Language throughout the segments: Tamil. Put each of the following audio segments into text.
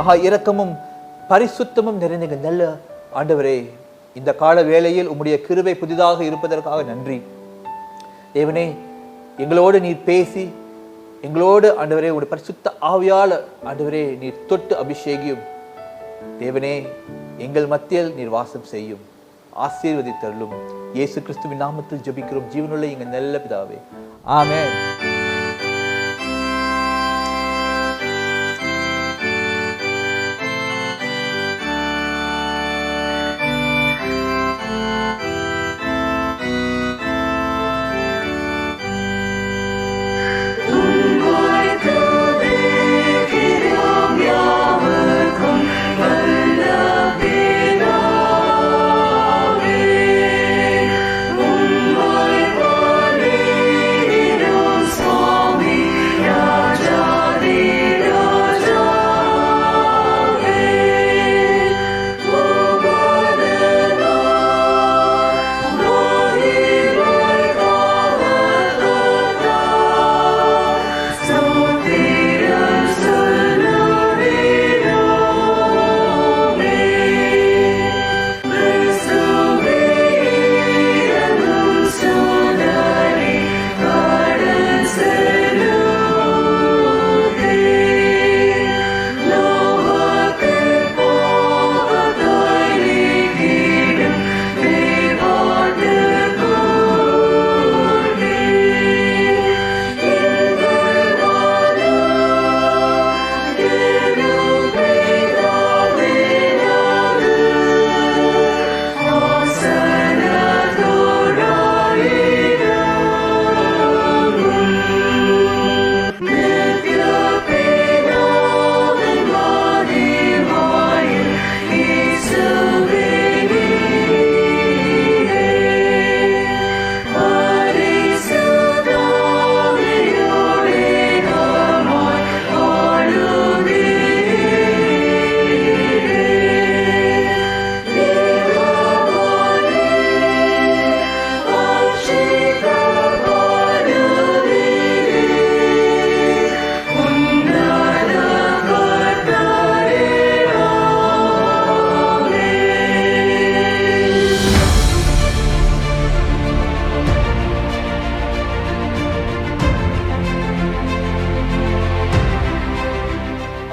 மகா இரக்கமும் பரிசுத்தமும் நிறைந்த நல்ல ஆண்டவரே, இந்த கால வேளையில் உம்முடைய கிருபை புதிதாக இருப்பதற்காக நன்றி. தேவனே, எங்களோடு நீர் பேசி, எங்களோடு ஆண்டவரே உடைய பரிசுத்த ஆவியால் ஆண்டவரே நீர் தொட்டு அபிஷேகியும். தேவனே, எங்கள் மத்தியில் நீர் வாசம் செய்யும், ஆசீர்வதித்தருளும். இயேசு கிறிஸ்துவின் நாமத்தில் ஜெபிக்கிறோம் ஜீவனுள்ள எங்கள் நல்ல பிதாவே, ஆமென்.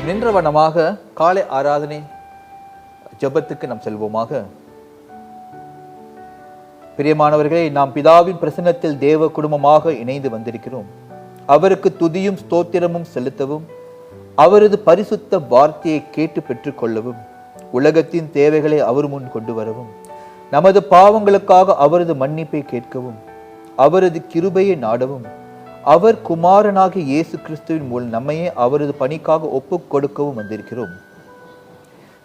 நின்ற வண்ணமாக காலை ஆராதனை ஜெபத்துக்கு நாம் செல்வோமாக. பிரியமானவர்களே, நாம் பிதாவின் பிரசன்னத்தில் தேவ குடும்பமாக இணைந்து வந்திருக்கிறோம். அவருக்கு துதியும் ஸ்தோத்திரமும் செலுத்தவும், அவரது பரிசுத்த வார்த்தையை கேட்டு பெற்றுக்கொள்ளவும், உலகத்தின் தேவைகளை அவர் முன் கொண்டு வரவும், நமது பாவங்களுக்காக அவரது மன்னிப்பை கேட்கவும், அவரது கிருபையை நாடவும், அவர் குமாரனாகிய இயேசு கிறிஸ்துவின் மூலம் நம்மையே அவரது பணிக்காக ஒப்புக் கொடுக்கவும் வந்திருக்கிறோம்.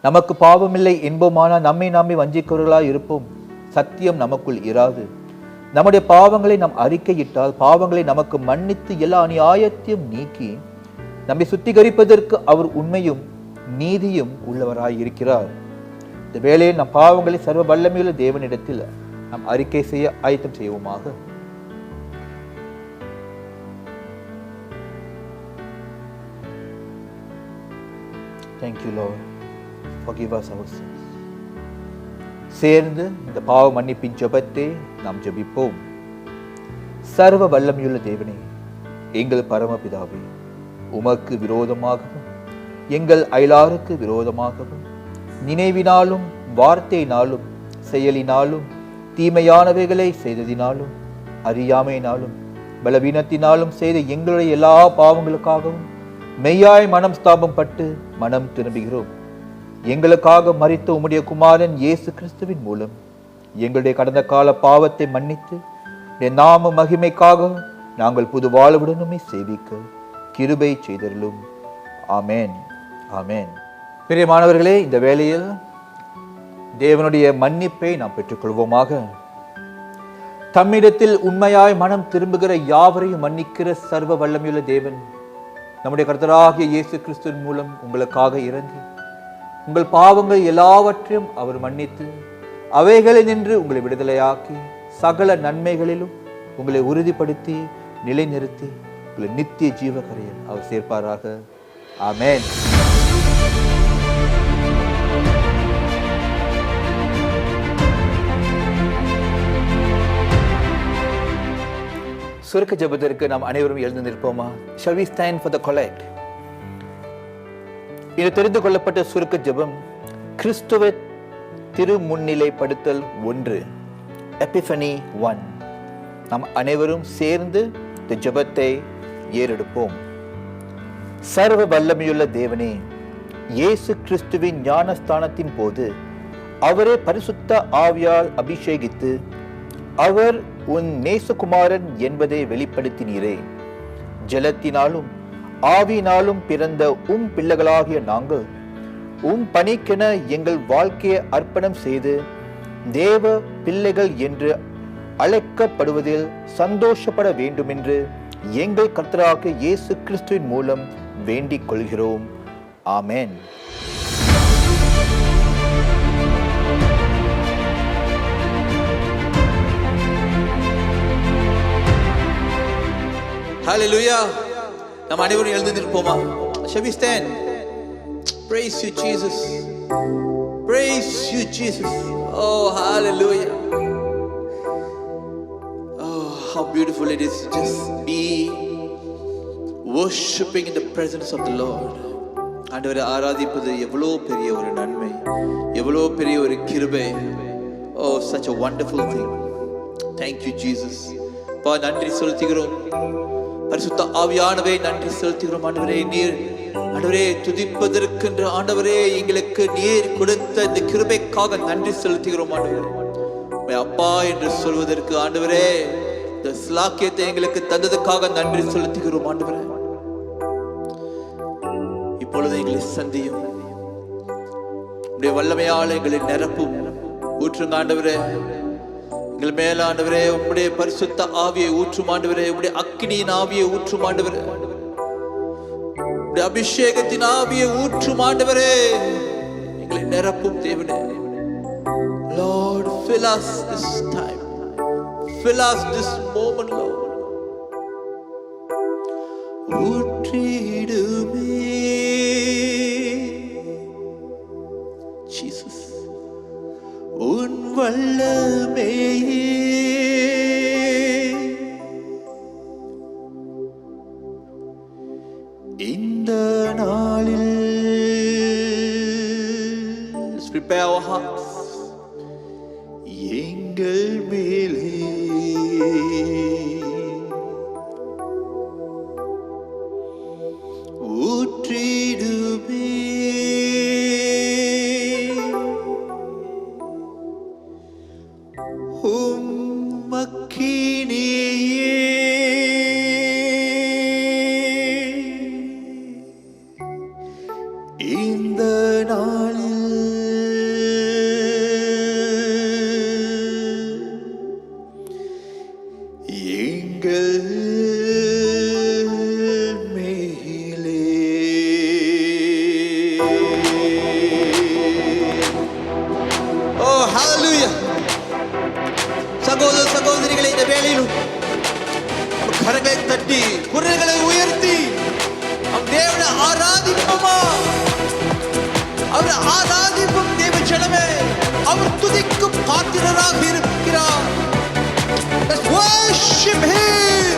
நமக்கு பாவமில்லை என்போமானால் நம்மை நாமே வஞ்சிக்கிறவர்களாய் இருப்போம். சத்தியம் நமக்குள் இராது. நம்முடைய பாவங்களை நாம் அறிக்கையிட்டால் பாவங்களை நமக்கு மன்னித்து எல்லா அநியாயத்தையும் நீக்கி நம்மை சுத்திகரிப்பதற்கு அவர் உண்மையும் நீதியும் உள்ளவராய் இருக்கிறார். இந்த வேளையில் நம் பாவங்களை சர்வ வல்லமையுள்ள தேவனிடத்தில் நாம் அறிக்கை செய்ய ஆயத்தம் செய்வோமாக. Thank you, Lord. Forgive us our sins. சேர்ந்து இந்த பாவ மன்னிப்பின் ஜெபத்தை நாம் ஜெபிப்போம். சர்வ வல்லமையுள்ள தேவனே, எங்கள் பரமபிதாவே, உமக்கு விரோதமாகவும் எங்கள் அயலாருக்கு விரோதமாகவும் நினைவினாலும் வார்த்தையினாலும் செயலினாலும் தீமையானவைகளை செய்ததினாலும் அறியாமையினாலும் பலவீனத்தினாலும் செய்த எங்களுடைய எல்லா பாவங்களுக்காகவும் மெய்யாய் மனம் ஸ்தாபம் பட்டு மனம் திரும்புகிறோம். எங்களுக்காக மரித்த உம்முடைய குமாரன் இயேசு கிறிஸ்துவின் மூலம் எங்களுடைய கடந்த கால பாவத்தை மன்னித்து நாம மகிமைக்காக நாங்கள் புது வாழ்வுடனுமே சேவிக்க கிருபை செய்தருளும். ஆமேன், ஆமேன். பிரியமானவர்களே, இந்த வேளையில் தேவனுடைய மன்னிப்பை நாம் பெற்றுக்கொள்வோமாக. தம்மிடத்தில் உண்மையாய் மனம் திரும்புகிற யாவரையும் மன்னிக்கிற சர்வ வல்லமையுள்ள தேவன் நம்முடைய கர்த்தராகிய இயேசு கிறிஸ்துவின் மூலம் உங்களுக்காக இறங்கி உங்கள் பாவங்கள் எல்லாவற்றையும் அவர் மன்னித்து அவைகளை நின்று உங்களை விடுதலையாக்கி சகல நன்மைகளிலும் உங்களை உறுதிப்படுத்தி நிலைநிறுத்தி உங்களை நித்திய ஜீவகரையில் அவர் சேர்ப்பாராக. ஆமென். சுருக்க ஜெபத்திற்கு நாம் அனைவரும் எழுந்து நிற்போமா? Shall we stand for the collect? இது தெரிந்து கொள்ளப்பட்ட சுருக்க ஜெபம் கிறிஸ்துவ திருமுன்னிலைப்படுத்தல் 1, எபிஃபனி 1. நாம் அனைவரும் சேர்ந்து இந்த ஜெபத்தை ஏறெடுப்போம். சர்வ வல்லமையுள்ள தேவனே, இயேசு கிறிஸ்துவின் ஞானஸ்தானத்தின் போது அவரே பரிசுத்த ஆவியால் அபிஷேகித்து அவர் உன் நேசகுமாரன் என்பதை வெளிப்படுத்தினீரே. ஜலத்தினாலும் ஆவியினாலும் பிறந்த பிள்ளைகளாகிய நாங்கள் பணிக்கென எங்கள் வாழ்க்கையை அர்ப்பணம் செய்து தேவ பிள்ளைகள் என்று அழைக்கப்படுவதில் சந்தோஷப்பட வேண்டுமென்று எங்கள் கர்த்தராகிய இயேசு கிறிஸ்துவின் மூலம் வேண்டிக் கொள்கிறோம். ஆமென். Hallelujah. நாம் அனைவரும் எழுந்து நிற்போமா? Shall we stand? Praise you, Jesus. Praise you, Jesus. Oh, hallelujah. Oh, how beautiful it is to just be worshiping in the presence of the Lord. ஆண்டவரை ஆராதிப்பது எவ்வளவு பெரிய ஒரு நன்மை, எவ்வளவு பெரிய ஒரு கிருபை. Oh, such a wonderful thing. Thank you, Jesus. பா, நன்றி செலுத்துகிறோம். பரிசுத்த ஆவியானவரே, நன்றி செலுத்துகிறோம். ஆண்டவரே, நீர் ஆண்டவரே துதிப்பதற்கென்று ஆண்டவரே எங்களுக்கு நீர் கொடுத்த இந்த கிருபைக்காக நன்றி செலுத்துகிறோம். ஆண்டவரே, அப்பா என்று சொல்வதற்கு ஆண்டவரே இந்த ஸ்லாக்கியத்தை எங்களுக்கு தந்ததுக்காக நன்றி செலுத்துகிறோம். ஆண்டவரே, இப்பொழுது எங்களை சந்தியும், உடைய வல்லமையால் எங்களை நிரப்பும், ஊற்றுங்க ஆண்டவரே. எங்கள் மேல ஆண்டவரே உம்முடைய பரிசுத்த ஆவியை ஊற்றும் ஆண்டவரே, உம்முடைய அக்கினியின் ஆவியை ஊற்றும் ஆண்டவரே, உம்முடைய அபிஷேகத்தின் ஆவியை ஊற்றும் ஆண்டவரே, எங்களை நிரப்பும் தேவனே. Lord, fill us this time, fill us this moment, Lord. ஊற்றிடுமே Jesus, உன் வல்லமையே இந்த நாளில். Let's prepare our hearts. எங்கள் மேலே ஊற்றிடுமே இந்த நாளில். எங்கள் மேலே ஓ ஹalleluya. சகோதர சகோதரிகளை, இந்த வேளையிலும் கரங்களை தட்டி குரல்களை உயர்த்தி தேவனை ஆராதிப்போமா? அவர் ஆராதிப்பும் தேவ ஜனமே, அவர் துதிக்கும் பாத்திரராக இருக்கிறார். Let's worship him,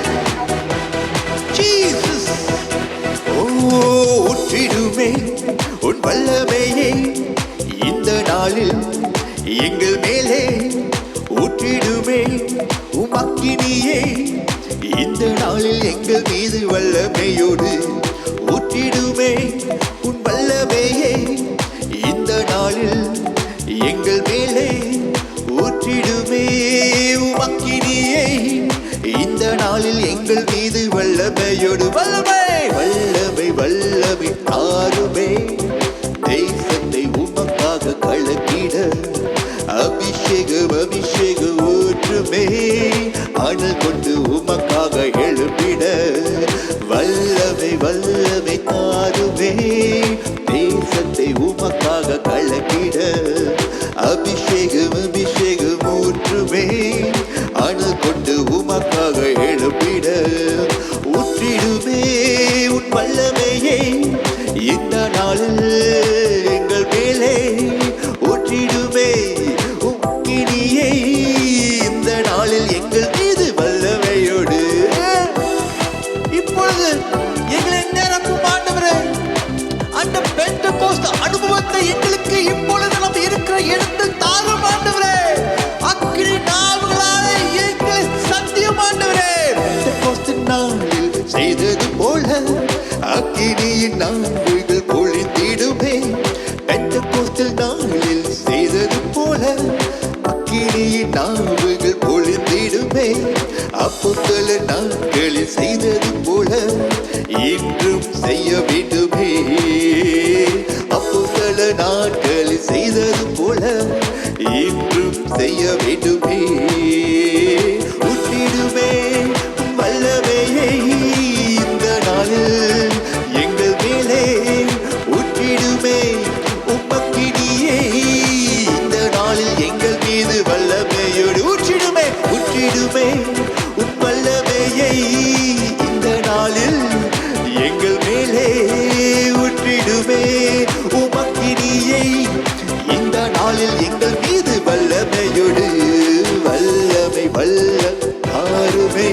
Jesus. ஊற்றிடுமே உன் வல்லமையை இந்த நாளில் எங்கள் மேலே, ஊற்றிடுமே உம் அக்கினியை இந்த நாளில் எங்கள் மீது வல்லமையோடு. ஊற்றிடுமே உன் வல்லமையை இந்த நாளில் எங்கள் மேலே, ஊற்றிடுமே உம் அக்கினியை இந்த நாளில் எங்கள் மீது வல்லமையோடு. வல்லமை வல்லமை வல்லமை ஆறுமே, தேசத்தை உமக்காக கலக்கிட அபிஷேகம் அபிஷேகம் ஊற்றுமே, அனல் கொண்டு உமக்காக எழுப்பிட வல்லமை வல்லமை தாருமே, தேசத்தை உமக்காக கலக்கிட அபிஷேகம் அபிஷேகம் ஊற்றுமே, அனல் கொண்டு உமக்காக எழுப்பிட. ஊற்றிடுமே உன் வல்லமையை இந்த நாளில் எங்கள் மேலே, ஊற்றிடுமே உக்கினியை இந்த நாளில் எங்கள் மீது வல்லமையோடு. உற்றிடுமே. அப்போஸ்தல நாட்களில் செய்தது போல இன்றும் செய்ய வேண்டுமே. அப்போஸ்தல நாட்களில் செய்தது போல இன்றும் செய்ய வேண்டுமே. உற்றிடுமே வல்லமையை இந்த நாளில் எங்கள் மேலே உற்றிடுமே. உமக்கினியை இந்த நாளில் எங்கள் மீது வல்லமையோடு உற்றிடுமே. உற்றிடுமே உம் வல்லமையை இந்த நாளில் எங்கள் மேலே உற்றிடுமே. உமக்கினியை இந்த நாளில் எங்கள் மீது வல்லமையோடு வல்லமை வல்லம் ஆறுமே.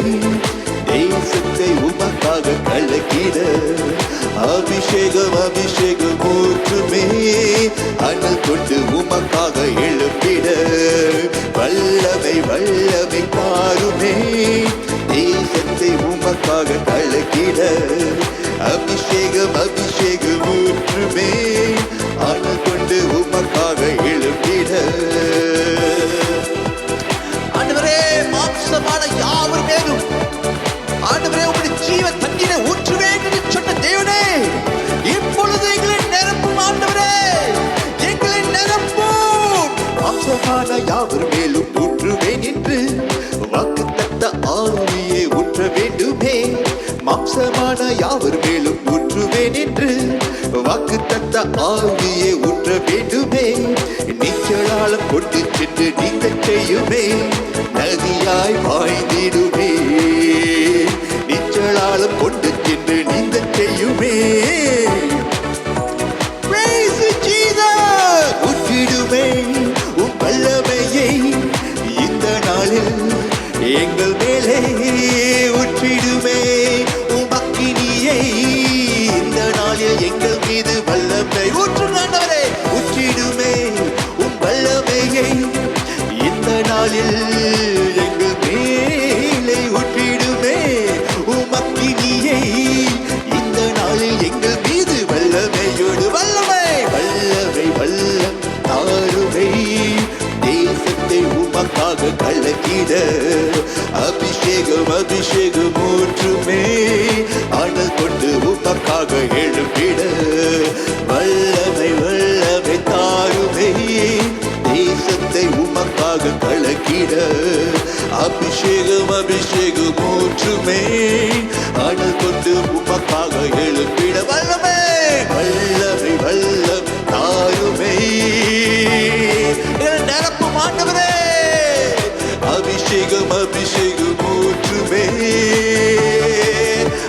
தேசத்தை உமக்காக கலக்கிட அபிஷேகம் அபிஷேகம் ஊற்றுமே. அனல் கொண்டு உமக்காக எழுப்பிட வல்லமை வல்லமை மாறுமே. தேசத்தை உமக்காக கலக்கிட அபிஷேகம் அபிஷேகம் ஊற்றுமே. அனல் கொண்டு உமக்காக எழுப்பிட. ஆண்டவரே, மாம்சமான யாவர் மேலும் ஆண்டவரே உம்முடைய ஜீவ தண்ணீரை ஊற்றுவேன் என்று சொன்ன தேவனே, இப்பொழுது எங்களை நிரப்பும். ஆண்டவரே, எங்களை நிரப்பும். மாம்சமான யாவர் மேலும் ஊற்றுவேன் என்று வாக்குத்தத்த ஆவியை ஊற்ற வேண்டுமே. மாம்சமான யாவர் மேலும் ஊற்றுவேன் என்று வாக்குத்தத்த ஆவியை ஊற்ற வேண்டுமே. நீச்சலாலம் கொண்டு சென்று நீந்தச் செய்யுமே. நதியாய் பாய்ந்திடுமே. நீச்சலாலம் கொண்டு சென்று நீந்தச் செய்யுமே. உற்றிடுமே உம் வல்லமையை இந்த நாளில் எங்கள் மேலே உற்றிடுமே. உம் அக்கினியை இந்த நாளில் எங்கள் மீது வல்லமை ஊற்றுகின்றவரே. உற்றிடுமே உம் வல்லமையை இந்த நாளில் எங்கள் மேலே உற்றிடுமே. உம் அக்கினியை இந்த நாளில் எங்கள் மீது வல்லமையோடு வல்லமை வல்லமை வல்லம் தாருமை. தேசத்தை உமக்காக கலக்கிட அபிஷேகம் அபிஷேகம் ஊற்றுமே. அனல் கொண்டு உமக்காக எழுப்பிட வல்லமை வல்லமை தாருமே. தேசத்தை உமக்காக கலக்கிட அபிஷேகம் அபிஷேகம் ஊற்றுமே. அனல் கொண்டு உமக்காக எழுப்பிட வல்லமை வல்லமை வல்லம் தாருமே. நிரப்பும் ஆண்டவரே, அபிஷேகம் அபிஷேகம் ஊற்றுமே.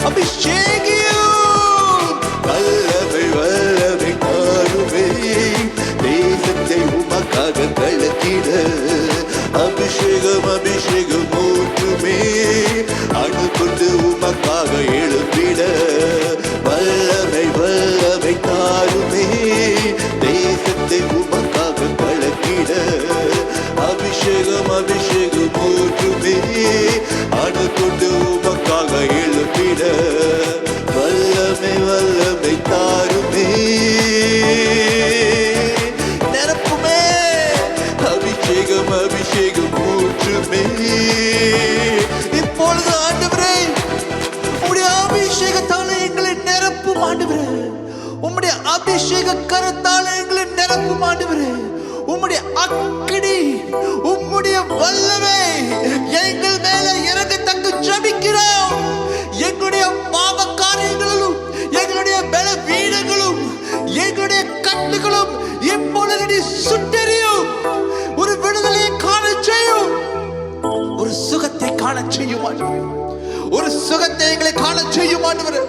அபிஷேகம் வல்லமை வல்லமை தாருமே. தேசத்தை உமக்காக கலக்கிட அபிஷேகம் அபிஷேகம் ஊற்றுமே. அணு கொண்டு உமக்காக எழுப்பிட வல்லமை வல்லமை தாருமே. தேசத்தை உமக்காக கலக்கிட அபிஷேகம் அபிஷேகம் ஊற்றுமே. அணு கொண்டு உமக்காக எழுப்பிட வல்லமை வல்லமை தாருமே. நிரப்புமே. அபிஷேகம் அபிஷேகம் ஊற்றுமே. இப்பொழுது ஆண்டவரே, உம்முடைய அபிஷேகத்தால் எங்களை நிரப்பும் ஆண்டவரே. உம்முடைய அபிஷேக கரத்தால் எங்களை நிரப்பும் ஆண்டவரே. உம்முடைய அக்கினி உம்முடைய வல்லமை எங்கள் மேல இறங்கத்தக்க ஜெபிக்கிறோம். எங்களுடைய பாவ காரியங்களும் எங்களுடைய பலவீனங்களும் எங்களுடைய கட்டுகளும் இப்பொழுது நீ சுட்டெரியும். ஒரு விடுதலையை காண செய்யும். ஒரு சுகத்தை காண செய்யும் ஆண்டவரே. ஒரு சுகத்தை எங்களை காண செய்யும் ஆண்டவரே.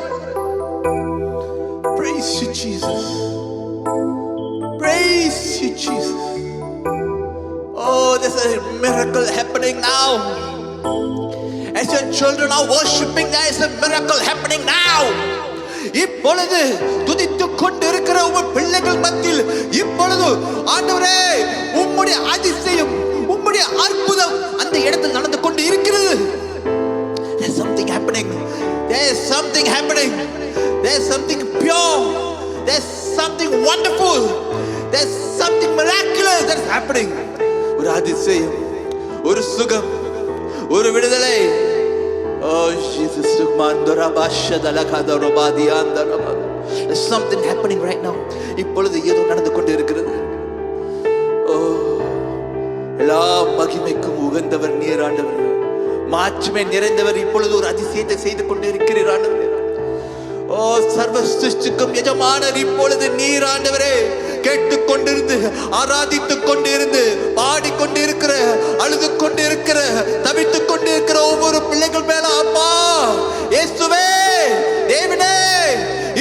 Praise you, Jesus. Praise you, Jesus. Oh, there's a miracle happening now. As your children are worshiping, there is a miracle happening now. இப்பொழுது துதித்துக் கொண்டிருக்கிற உங்கள் பிள்ளைகள் மத்தியில் இப்பொழுது ஆண்டவரே உம்முடைய அதிசயம் உம்முடைய அற்புதம் அந்த இடத்தில் நடந்து கொண்டு இருக்கிறது. There's something happening. There's something happening. There's something pure. There's something wonderful. There's something miraculous that's happening. ஒரு அதிசயம், ஒரு சுகம், ஒரு விடுதலை. Oh Jesus, there's something happening right now. இப்பொழுது ஏதோ நடந்து கொண்டு இருக்கிறது. எல்லா மகிமைக்கும் உகந்தவர் நீர் ஆண்டவர், மாட்சிமை நிறைந்தவர். இப்பொழுது ஒரு அதிசயத்தை செய்து கொண்டு இருக்கிறீர் ஆண்டவரே. ஓ சர்வ சிருஷ்டிக்கும் எஜமானர், இப்பொழுது நீர் ஆண்டவரே கேட்டுக்கொண்டிருந்து, ஆராதித்துக் கொண்டிருந்து, பாடிக்கொண்டிருக்கிற, அழுது கொண்டிருக்கிற, தவித்துக் கொண்டிருக்கிற ஒவ்வொரு பிள்ளைகள் மேல அப்பா இயேசுவே தேவனே,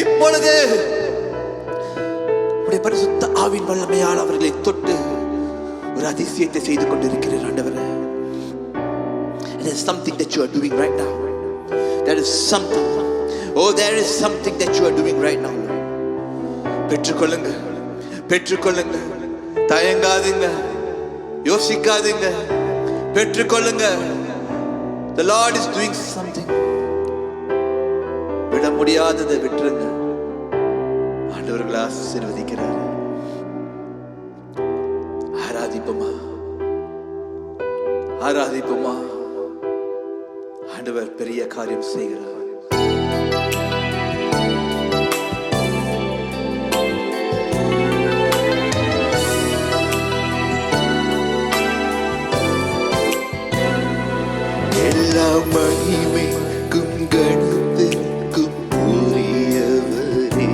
இப்பொழுது உம்முடைய பரிசுத்த ஆவின் வல்லமையால் அவர்களை தொட்டு ஒரு அதிசயத்தை செய்து கொண்டிருக்கிறீர் ஆண்டவரே. There is something that you are doing right now. There is something. Oh, there is something that you are doing right now. பெற்றுக்கொள்ளுங்க, பெற்றுக்கொள்ளுங்க, தயங்காதீங்க, யோசிக்காதீங்க, பெற்றுக்கொள்ளுங்க. The Lord is doing something. விட முடியாததை விட்டுருங்க. ஆண்டவர்களை ஆசீர்வதிக்கிறார். ஆராதிப்போமா, ஆராதிப்போமா. ஆண்டவர் பெரிய காரியம் செய்கிறார். எல்லா மகிமைக்கும் கணத்திற்கும் உரியவரே,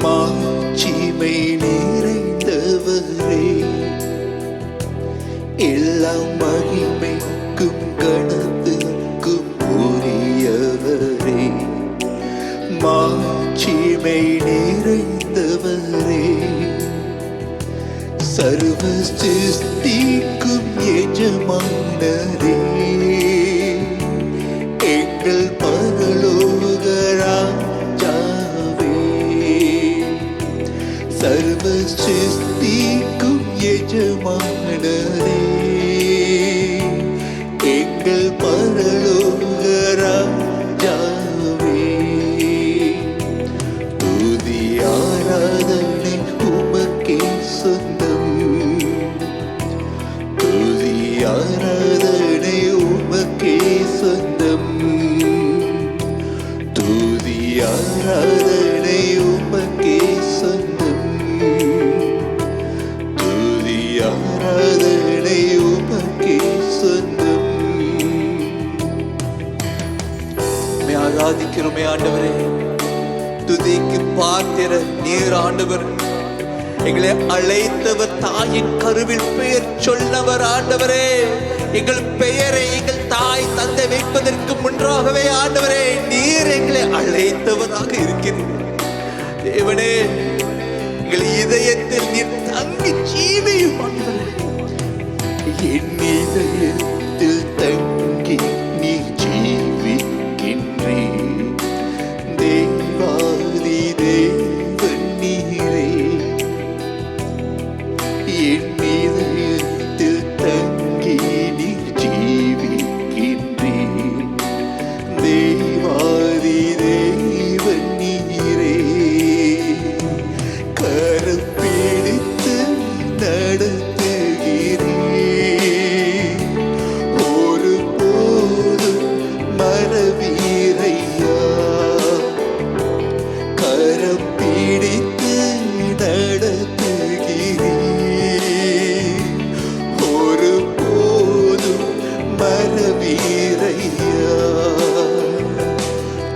மாட்சிமை நிறைந்தவரே. எல்லா மகிமைக்கும் கணத்திற்கும் உரியவரே, மாட்சிமை நிறைந்தவரே. சர்வ சிருஷ்டிக்கும் எஜமானரே, எங்கள் பரலோக ராஜாவே. சர்வ சிருஷ்டிக்கும் எஜமானரே, எங்கள் பரலோக ராஜாவே. துதி ஆராதனை உமக்கே சொந்தம், துதி ஆராதனை உமக்கே சொந்தம், துதி ஆராதனை உமக்கே சொந்தம், துதி ஆராதனை உமக்கே சொந்தம். ஆராதிக்கிறோமே ஆண்டவரே, துதிக்கு பாத்திர நீர் ஆண்டவர், எங்களை அழைத்தவர், தாயின் கருவில் பெயர் சொன்னவர் ஆண்டவரே. எங்கள் பெயரை எங்கள் தாய் தந்தை வைப்பதற்கு முன்பாகவே ஆண்டவரே நீர் எங்களை அழைத்தவராக இருக்கிறீர் தேவனே. எங்கள் இதயத்தில் நீர் தங்கி ஜீவியும் ஆண்டவரே. என் இதயத்தில் தங்கி நீ ஜீவிக்கின்றே, தேவாதி தேவன் நீரே. என் இதயத்தில் தங்கி நீ ஜீவிக்கின்றே, தேவாதி தேவன் நீரே. கரம் பிடித்து நடத்துகிறே, ஒரு போதும் மறவீரையா. கரம் பிடித்து நடத்துகிறே, ஒரு போதும் மறவீரையா.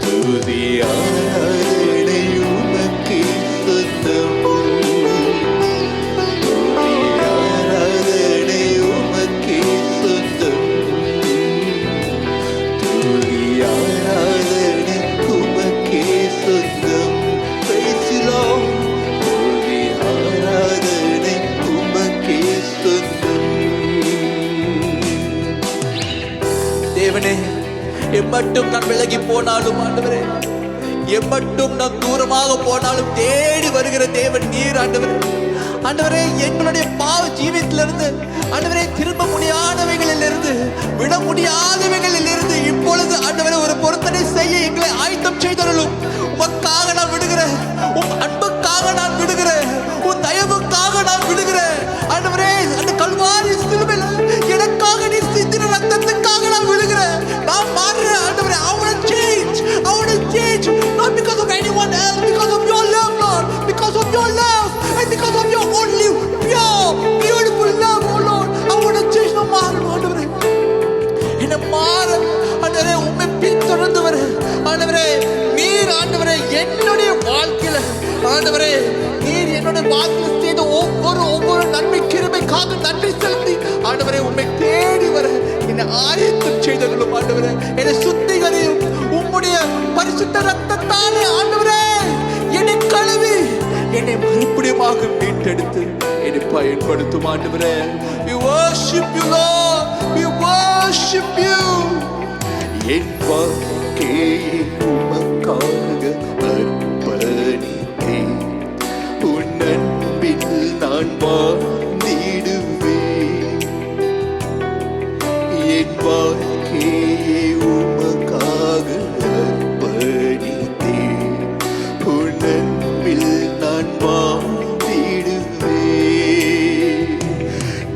துதி ஆராதனை உமக்கே சொந்தம், துதி ஆராதனை உமக்கே சொந்தம், துதி ஆராதனை உமக்கே சொந்தம். Praise the Lord. துதி ஆராதனை உமக்கே சொந்தம். தேவனே, எம்மட்டும் நான் விலகி போனாலும் ஆண்டவரே, எம்மட்டும் நான் தூரமாக போனாலும் தேடி வருகிற தேவன் நீர் ஆண்டவரே. ஆண்டவரே, எங்களுடைய பாவ ஜீவியத்திலிருந்து ஆண்டவரே, திரும்ப முடியாதவைகளிலிருந்து, விட முடியாதவைகளிலிருந்து இப்பொழுது ஆண்டவரே ஒரு பொருத்தனை செய்ய எங்களை ஆயத்தம் செய்தருளும். உமக்காக நான் விடுகிறேன், உம் அன்புக்காக நான் விடுகிறேன், உன் தயவுக்காக நான் விடுகிறேன் ஆண்டவரே. அந்த கல்வாரி சிலுவையில் எனக்காக நீ சிந்தின ரத்தத்துக்கு ஆண்டவரே, நீர் என்னோட வாழ்க்கையில் செய்த ஒவ்வொரு நன்மை கிருபைக்காக நன்றி செலுத்தி ஆண்டவரே உம்மை தேடி வர என்னை ஆயத்தம் செய்தவர்களும் ஆண்டவரே, என்னை சுத்திகரியும் உம்முடைய பரிசுத்த ரத்தத்தாலே ஆண்டவரே என்னை கழுவி என்னை மறுபடியுமாக மீட்டெடுத்து என்னை பயன்படுத்தும் ஆண்டவரே. We worship you Lord, we worship you. என் வாழ்க்கையை உமக்காக அர்ப்பணித்தேன், உன் அன்பில் நான் வாழ்ந்திடுவேன். என் வாழ்க்கையை உமக்காக அர்ப்பணித்தேன், உன் அன்பில் நான் வாழ்ந்திடுவேன்.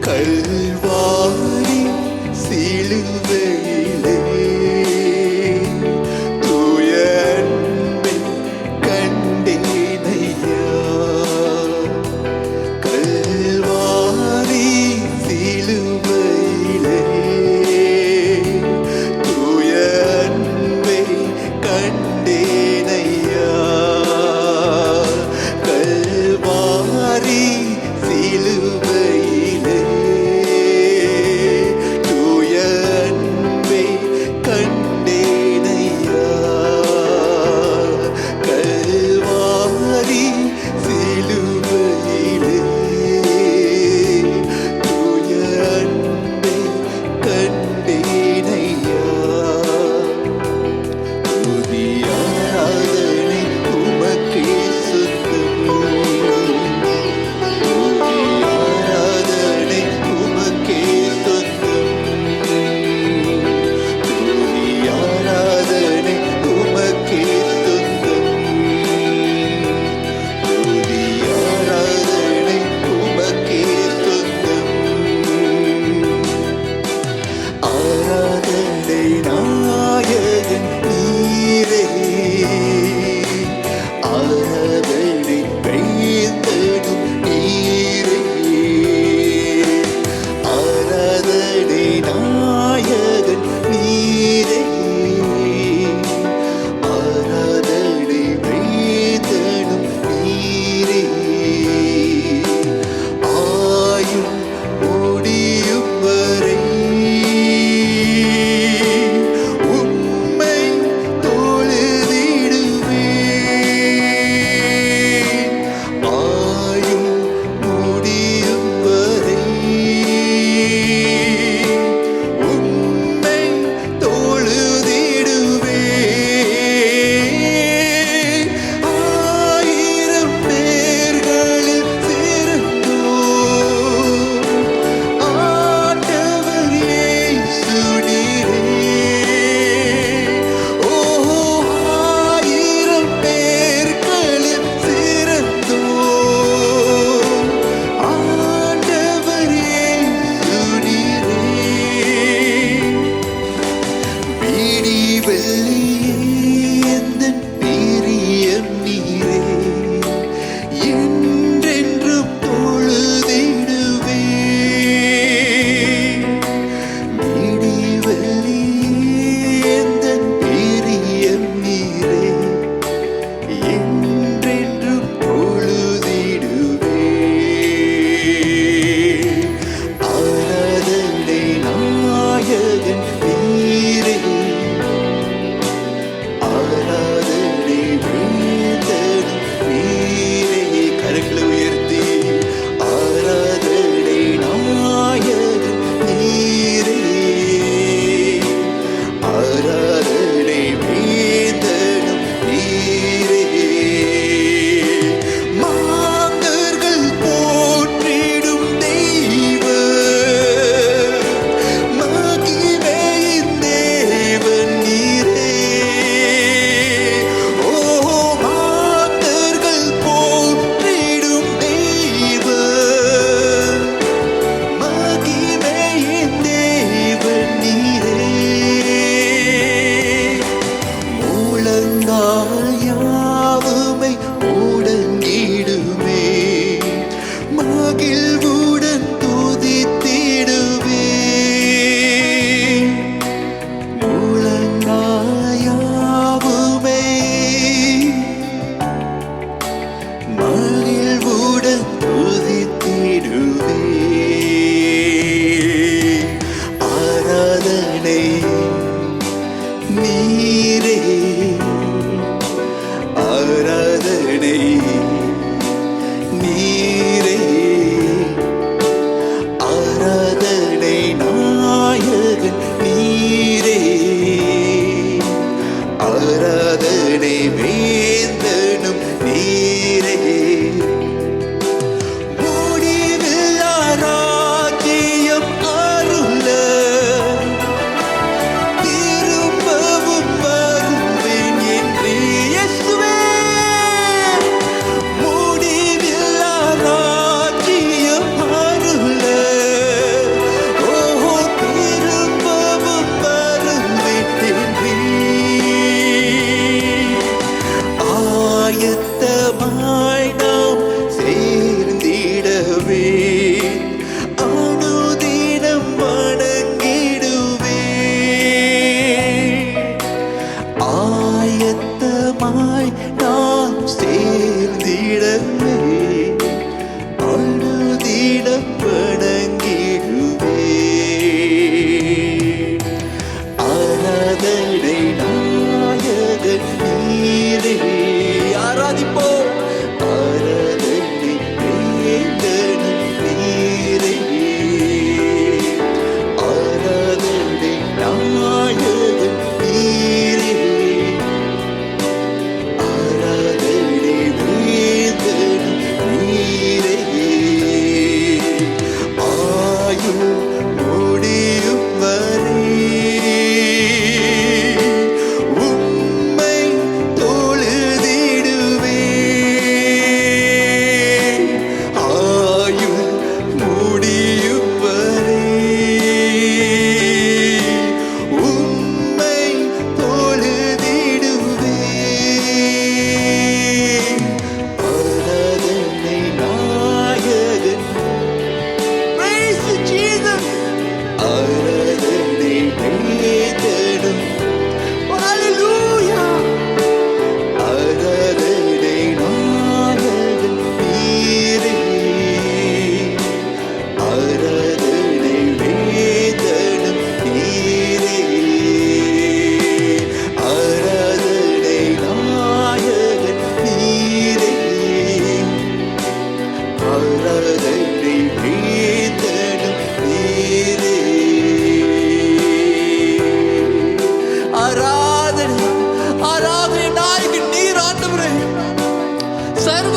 கல்வாரி சிலுவையிலே தூய அன்பை கண்டேனையா. கல்வாரி சிலுவையிலே தூய அன்பை கண்டேனையா. கல்வாரி சிலுவையிலே தூய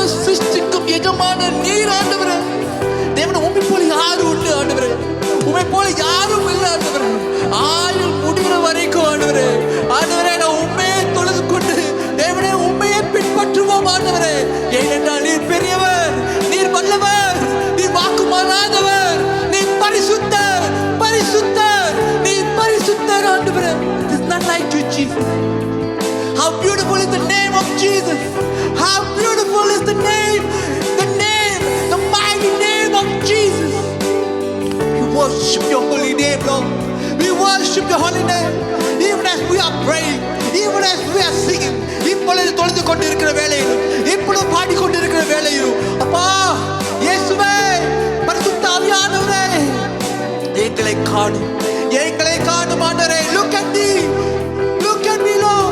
சர்வ சிருஷ்டிக்கும் எஜமான நீர் ஆண்டவரே. தேவனே, உம்மை போல யாரும் உண்டு ஆண்டவரே, உம்மை போல யாரும் இல்லை ஆண்டவரே. ஆயுள் முடிகிற வரைக்கும் ஆண்டவரே, ஆண்டவரே நான் உண்மையை தொழுது கொண்டு தேவனே உண்மையை பின்பற்றுவோம் ஆண்டவரே. ஏனென்றால் நீர் பெரியவர், நீர் வல்லவர், நீர் வாக்கு மாறாதவர், நீர் பரிசுத்தர், பரிசுத்தர், நீர் பரிசுத்தர் ஆண்டவரே. It is not like you, Jesus. How beautiful is the name of Jesus. How beautiful is the name, the mighty name of Jesus. We worship your holy name, Lord. We worship your holy name. Even as we are praying, even as we are singing, இப்பொழுது தொழுது கொண்டிருக்கிற வேளையிலும், இப்பொழுது பாடிக்கொண்டிருக்கிற வேளையிலும், அப்பா இயேசுவே, பரிசுத்த ஆவியானவரே, எங்களை காணும், எங்களை காணும் ஆண்டவரே. Look at me, look at me, Lord.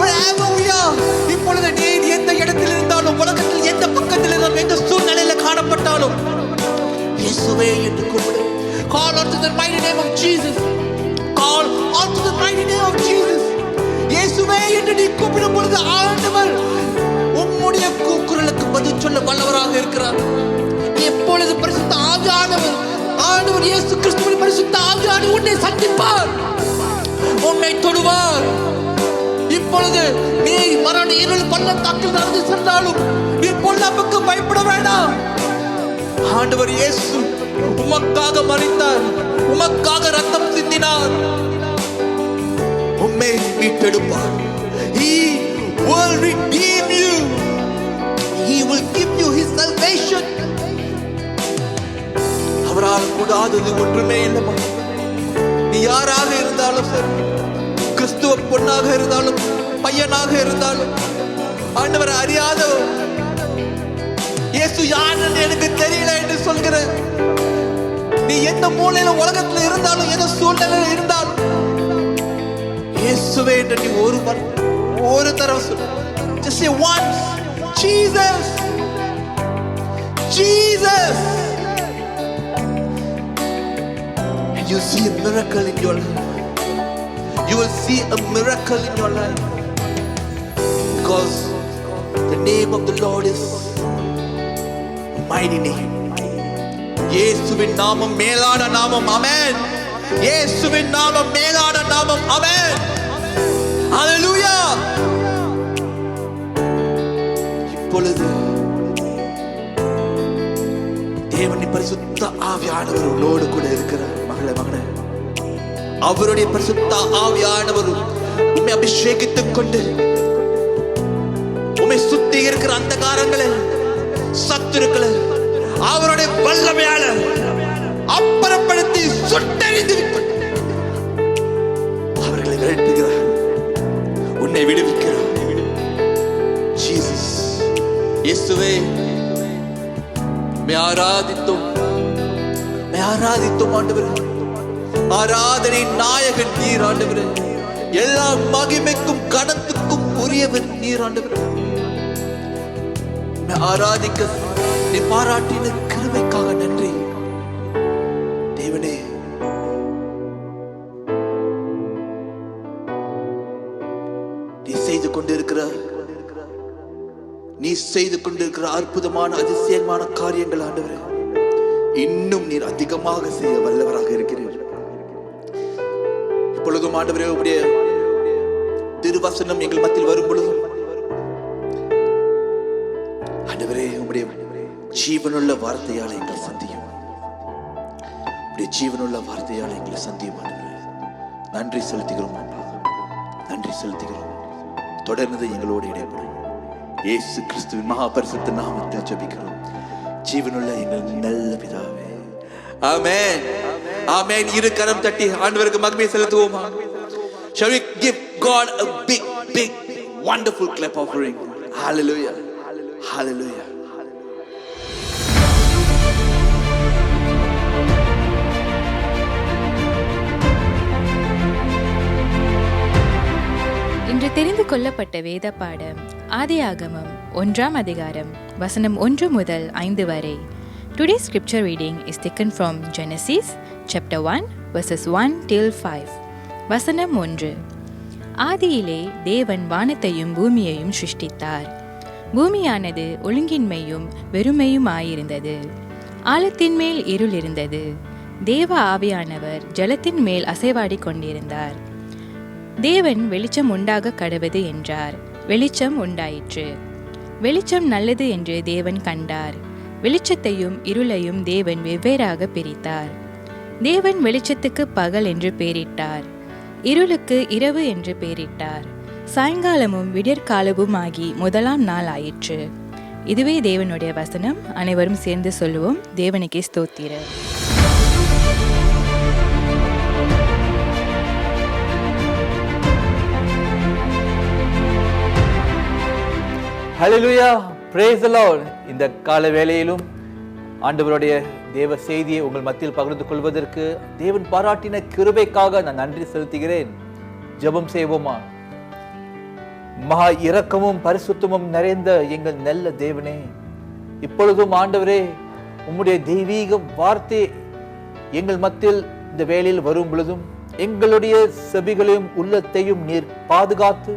Wherever we are, இப்பொழுது நீ எந்த இடத்தில் இருந்தாலும், உலகத்தில் எந்த பக்கத்தில் இருந்தாலும், எந்த சூழ்நிலையில காணப்பட்டாலும், இயேசுவே என்று கூப்பிடு. Call on to the mighty name of Jesus. Call on to the mighty name of Jesus. இயேசுவே என்று நீ கூப்பிடும் பொழுது ஆண்டவர் உம்முடைய கூக்குரலுக்கு பதில் சொல்ல வல்லவராக இருக்கிறார். எப்பொழுது பரிசுத்த ஆவியானவர், ஆண்டவர் இயேசு கிறிஸ்துவின் பரிசுத்த ஆவியானவர் உன்னை சந்திப்பார், உன்னை தொடுவார். இப்பொழுது நீ மரண இருள் பள்ளத்தாக்கில் நடந்து சென்றாலும் நீ பொல்லாப்புக்கு பயப்பட வேண்டாம். ஆண்டவர் இயேசு உமக்காக மரித்தார், உமக்காக ரத்தம் சிந்தினார், உம்மை மீட்டெடுப்பார். He will redeem you. He will give you his salvation. அவரால் கூடாதது ஒன்றுமே இல்லைமா. நீ யாராக இருந்தாலும் சரி, கிறிஸ்துவ பொண்ணாக இருந்தாலும் பையனாக இருந்தாலும், ஆண்டவர் அறியாத இயேசு யாருன்னு எனக்கு தெரியல என்று சொல்கிற நீ எந்த மூலையில உலகத்துல இருந்தாலும், எந்த சூழ்நிலையில இருந்தாலும், இயேசுவே என்று நீ ஒரு தடவை சொல்லு. Just say once, Jesus, Jesus, and you see a miracle in your life. You will see a miracle in your life, because the name of the Lord is a mighty name. இயேசுவின் நாமம் மேலான நாமம். ஆமென். இயேசுவின் நாமம் மேலான நாமம். ஆமென். ஹalleluya. இப்பொழுது தேவனின் பரிசுத்த ஆவியானவர் உன்னோடு கூட இருக்கிறார். மகளே, மகனே, அவருடைய பரிசுத்த ஆவியானவர் உம்மை அபிஷேகித்துக் கொண்டு உம்மை சுத்தி இருக்கிற அந்தகாரங்களை, சத்துருக்களை அவருடைய வல்லமையால அப்புறப்படுத்தி சுட்டெரிந்து அவர்களை விரட்டுகிறார், உன்னை விடுவிக்கிறார். ஜீசஸ், இயேசுவே, ஆராதித்தோம் ஆண்டவரே. ஆராதனை நாயகன் நீர் ஆண்டவரே. எல்லா மகிமைக்கும் கனத்துக்கும் உரியவர் நீர் ஆண்டவரே. ஆராதிக்க நீ பாராட்டின கிருபைக்காக நன்றி தேவனே. நீ செய்து கொண்டிருக்கிற அற்புதமான அதிசயமான காரியங்கள் ஆண்டவரே, இன்னும் நீர் அதிகமாக செய்ய வல்லவராக இருக்கிறீர். இப்பொழுதும் ஆண்டவரே, உம்முடைய திருவசனம் எங்கள் மத்தியில் வரும் பொழுதும் ஆண்டவரே, உம்முடைய ஜீவனுள்ள வார்த்தையால் எங்களை சந்தியும். உம்முடைய ஜீவனுள்ள வார்த்தையால் எங்களை சந்தியும் ஆண்டவரே. நன்றி செலுத்துகிறோம் அப்பா, நன்றி செலுத்துகிறோம். தொடர்ந்து எங்களோடு இடைப்படும் இயேசு கிறிஸ்துவின் மகா பரிசுத்த நாமத்தில் ஜெபிக்கிறோம் ஜீவனுள்ள எங்கள் நல்ல பிதாவே. ஆமென், ஆமென். இரு கரம் தட்டி ஆண்டவருக்கு மகிமை செலுத்துவோமா? Shall we give God a big, big, wonderful clap offering? Hallelujah, hallelujah. இன்று தெரிந்து கொள்ளப்பட்ட வேத பாடம் ஆதியாகமம் 1 அதிகாரம் வசனம் 1 முதல் 5 வரை. Today's scripture reading is taken from Genesis chapter 1 verses 1 till 5. வசனம் 1. ஆதியிலே தேவன் வானத்தையும் பூமியையும் சிருஷ்டித்தார். பூமியானது ஒழுங்கின்மையும் வெறுமையுமாயிருந்தது. ஆழத்தின் மேல் இருள் இருந்தது. தேவ ஆவியானவர் ஜலத்தின் மேல் அசைவாடி கொண்டிருந்தார். தேவன் வெளிச்சம் உண்டாக கடவது என்றார். வெளிச்சம் உண்டாயிற்று. வெளிச்சம் நல்லது என்று தேவன் கண்டார். வெளிச்சத்தையும் இருளையும் தேவன் வெவ்வேறாக பிரித்தார். தேவன் வெளிச்சத்துக்கு பகல் என்று பெயரிட்டார். இருளுக்கு இரவு என்று பெயரிட்டார். சாயங்காலமும் விடியற்காலமும் ஆகி முதலாம் நாள் ஆயிற்று. இதுவே தேவனுடைய வசனம். அனைவரும் சேர்ந்து சொல்லுவோம், தேவனுக்கே ஸ்தோத்திரம். ஹல்லேலூயா, praise the Lord. இந்த கால வேளையிலும் ஆண்டவருடைய தேவ செய்தியை உங்கள் மத்தியில் பகிர்ந்து கொள்வதற்கு தேவன் பாராட்டின கிருபைக்காக நான் நன்றி செலுத்துகிறேன். ஜெபம் செய்வோமா? மகா இரக்கமும் பரிசுத்தமும் நிறைந்த எங்கள் நல்ல தேவனே, இப்பொழுதும் ஆண்டவரே உம்முடைய தெய்வீக வார்த்தை எங்கள் மத்தியில் இந்த வேளையில் வரும் பொழுதும் எங்களுடைய செவிகளையும் உள்ளத்தையும் நீர் பாதுகாத்து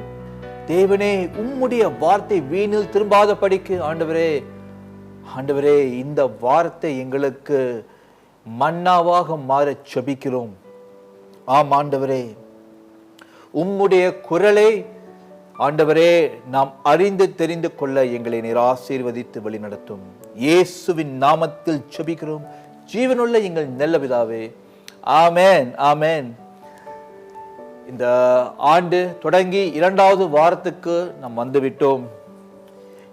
தேவனே உம்முடைய வார்த்தை வீணில் திரும்பாத படிக்கு ஆண்டவரே இந்த வார்த்தை எங்களுக்கு மன்னாவாக மாற செபிக்கிறோம். ஆம் ஆண்டவரே, உம்முடைய குரலை ஆண்டவரே நாம் அறிந்து தெரிந்து கொள்ள எங்களை நீர் ஆசீர்வதித்து வழிநடத்தும். இயேசுவின் நாமத்தில் செபிக்கிறோம் ஜீவனுள்ள எங்கள் நல்ல பிதாவே, ஆமென் ஆமென். இந்த ஆண்டு தொடங்கி 2வது வாரத்துக்கு நாம் வந்துவிட்டோம்.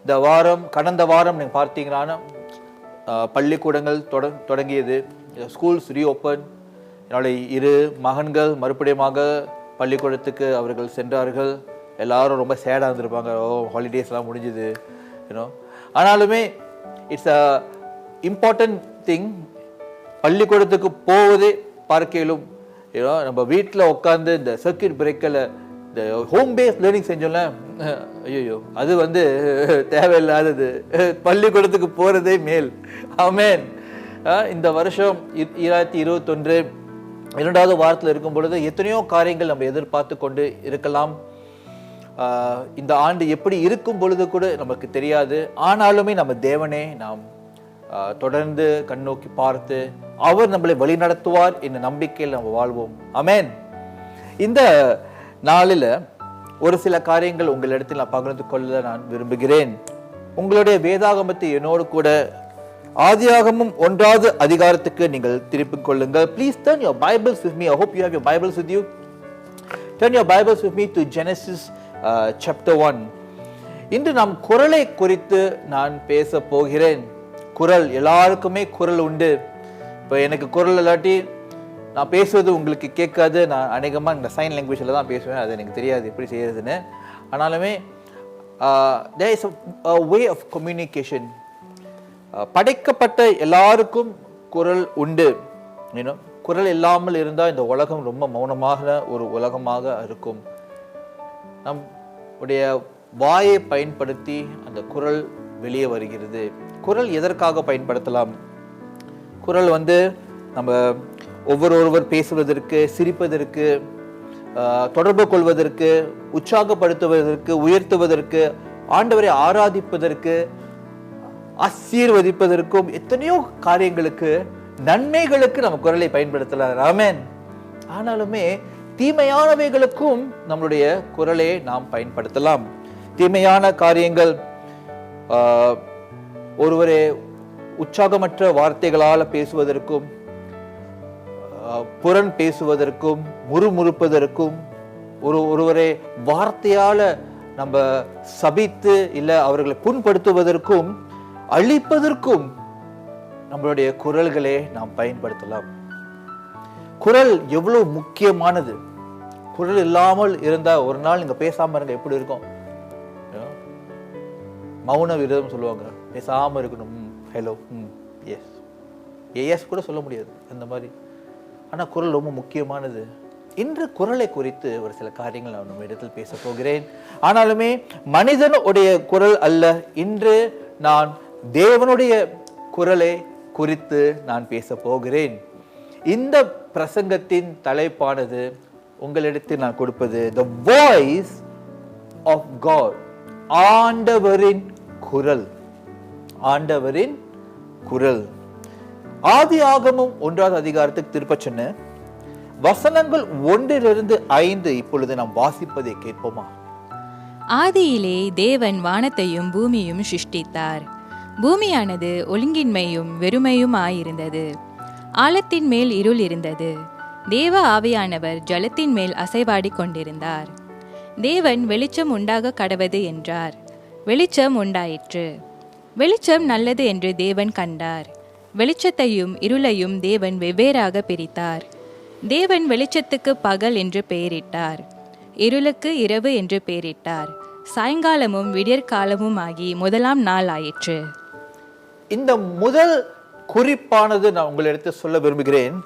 இந்த வாரம், கடந்த வாரம் நீங்கள் பார்த்தீங்கன்னா பள்ளிக்கூடங்கள் தொடங்கியது, ஸ்கூல்ஸ் ரீஓப்பன். என்னுடைய 2 மகன்கள் மறுபடியுமாக பள்ளிக்கூடத்துக்கு அவர்கள் சென்றார்கள். எல்லாரும் ரொம்ப சேடாக இருந்திருப்பாங்க, ஹாலிடேஸ்லாம் முடிஞ்சுது ஆனாலுமே இட்ஸ் அ இம்பார்ட்டன்ட் திங். பள்ளிக்கூடத்துக்கு போவதே பார்க்கையிலும் நம்ம வீட்டில் உட்காந்து இந்த சர்க்கியூட் பிரேக்கில் இந்த ஹோம் பேஸ்ட் லேர்னிங் செஞ்சோம்ல, ஐயோ அது தேவையில்லாதது. பள்ளிக்கூடத்துக்கு போகிறதே மேல். ஆமென். இந்த வருஷம் 2021 2வது வாரத்தில் இருக்கும் பொழுது எத்தனையோ காரியங்கள் நம்ம எதிர்பார்த்து கொண்டு இருக்கலாம். இந்த ஆண்டு எப்படி இருக்கும் பொழுது கூட நமக்கு தெரியாது. ஆனாலுமே நம்ம தேவனே நாம் தொடர்ந்து கண்ணோக்கி பார்த்து அவர் நம்மளை வழி நடத்துவார் என்ற நம்பிக்கையில் நம்ம வாழ்வோம். ஆமென். இந்த நாளில் ஒரு சில காரியங்கள் உங்களிடத்தில் நான் பகிர்ந்து கொள்ள நான் விரும்புகிறேன். உங்களுடைய வேதாகமத்தை என்னோடு கூட ஆதியாகமம் 1வது அதிகாரத்துக்கு நீங்கள் திருப்பிக் கொள்ளுங்கள். Please turn your Bibles with me. I hope you have your Bibles with you. Turn your Bibles with me to Genesis chapter 1. இன்று நாம் குரலை குறித்து நான் பேச போகிறேன். குரல், எல்லாருக்குமே குரல் உண்டு. இப்போ எனக்கு குரல் இல்லாட்டி நான் பேசுவது உங்களுக்கு கேட்காது. நான் அநேகமாக இந்த சைன் லாங்குவேஜில் தான் பேசுவேன், அது எனக்கு தெரியாது எப்படி செய்யறதுன்னு. ஆனாலுமே there is a way of communication. படைக்கப்பட்ட எல்லாருக்கும் குரல் உண்டு. குரல் இல்லாமல் இருந்தால் இந்த உலகம் ரொம்ப மௌனமாக ஒரு உலகமாக இருக்கும். நம்முடைய வாயை பயன்படுத்தி அந்த குரல் வெளியே வருகிறது. குரல் எதற்காக பயன்படுத்தலாம்? குரல் நம்ம ஒவ்வொருவர் பேசுவதற்கு, சிரிப்பதற்கு, தொடர்பு கொள்வதற்கு, உற்சாகப்படுத்துவதற்கு, உயர்த்துவதற்கு, ஆண்டவரை ஆராதிப்பதற்கு, ஆசீர்வதிப்பதற்கும் எத்தனையோ காரியங்களுக்கு, நன்மைகளுக்கு நம்ம குரலை பயன்படுத்தலாம். ஆமென். ஆனாலுமே தீமையானவைகளுக்கும் நம்மளுடைய குரலை நாம் பயன்படுத்தலாம். தீமையான காரியங்கள், ஒருவரை உற்சாகமற்ற வார்த்தைகளால் பேசுவதற்கும், புறன் பேசுவதற்கும், முறுமுறுப்பதற்கும், ஒருவரை வார்த்தையால நம்ம சபித்து இல்லை அவர்களை புண்படுத்துவதற்கும், அழிப்பதற்கும் நம்மளுடைய குரல்களே நாம் பயன்படுத்தலாம். குரல் எவ்வளவு முக்கியமானது. குரல் இல்லாமல் இருந்தா ஒரு நாள் நீங்க பேசாம இருங்க, எப்படி இருக்கும்? மௌன விரதம் சொல்லுவாங்க, பேசாம இருக்கணும். ஹலோ, எஸ், எஸ் கூட சொல்ல முடியாது அந்த மாதிரி. ஆனா குரல் ரொம்ப முக்கியமானது. இன்று குரலை குறித்து ஒரு சில காரியங்கள் நான் நம்ம இடத்தில் பேச போகிறேன். ஆனாலுமே மனிதனுடைய குரல் அல்ல. இன்று நான் தேவனுடைய குரலை குறித்து நான் பேச போகிறேன். இந்த பிரசங்கத்தின் தலைப்பானது உங்களிடத்தில் நான் கொடுப்பது The Voice of God. ஆண்டவரின் குரல், ஆண்டவரின் குரல். ஆதியாகமம் 1வது அதிகாரத்துக்கு திருப்ப சொன்ன வசனங்கள் 1-5 இப்பொழுது நாம் வாசிப்பதை கேட்போமா? ஆதியிலே தேவன் வானத்தையும் பூமியும் சிருஷ்டித்தார். பூமியானது ஒழுங்கின்மையும் வெறுமையும் ஆயிருந்தது. ஆழத்தின் மேல் இருள் இருந்தது. தேவ ஆவியானவர் ஜலத்தின் மேல் அசைவாடி கொண்டிருந்தார். தேவன் வெளிச்சம் உண்டாக கடவது என்றார். வெளிச்சம் உண்டாயிற்று. வெளிச்சம் நல்லது என்று தேவன் கண்டார். வெளிச்சத்தையும் இருளையும் தேவன் வெவ்வேறாக பிரித்தார். தேவன் வெளிச்சத்துக்கு பகல் என்று பெயரிட்டார். இருளுக்கு இரவு என்று பெயரிட்டார். சாயங்காலமும் விடியற்காலமும் ஆகி முதலாம் நாள் ஆயிற்று. இந்த முதல் குறிப்பானது நான் உங்களிடத்தில் சொல்ல விரும்புகிறேன்.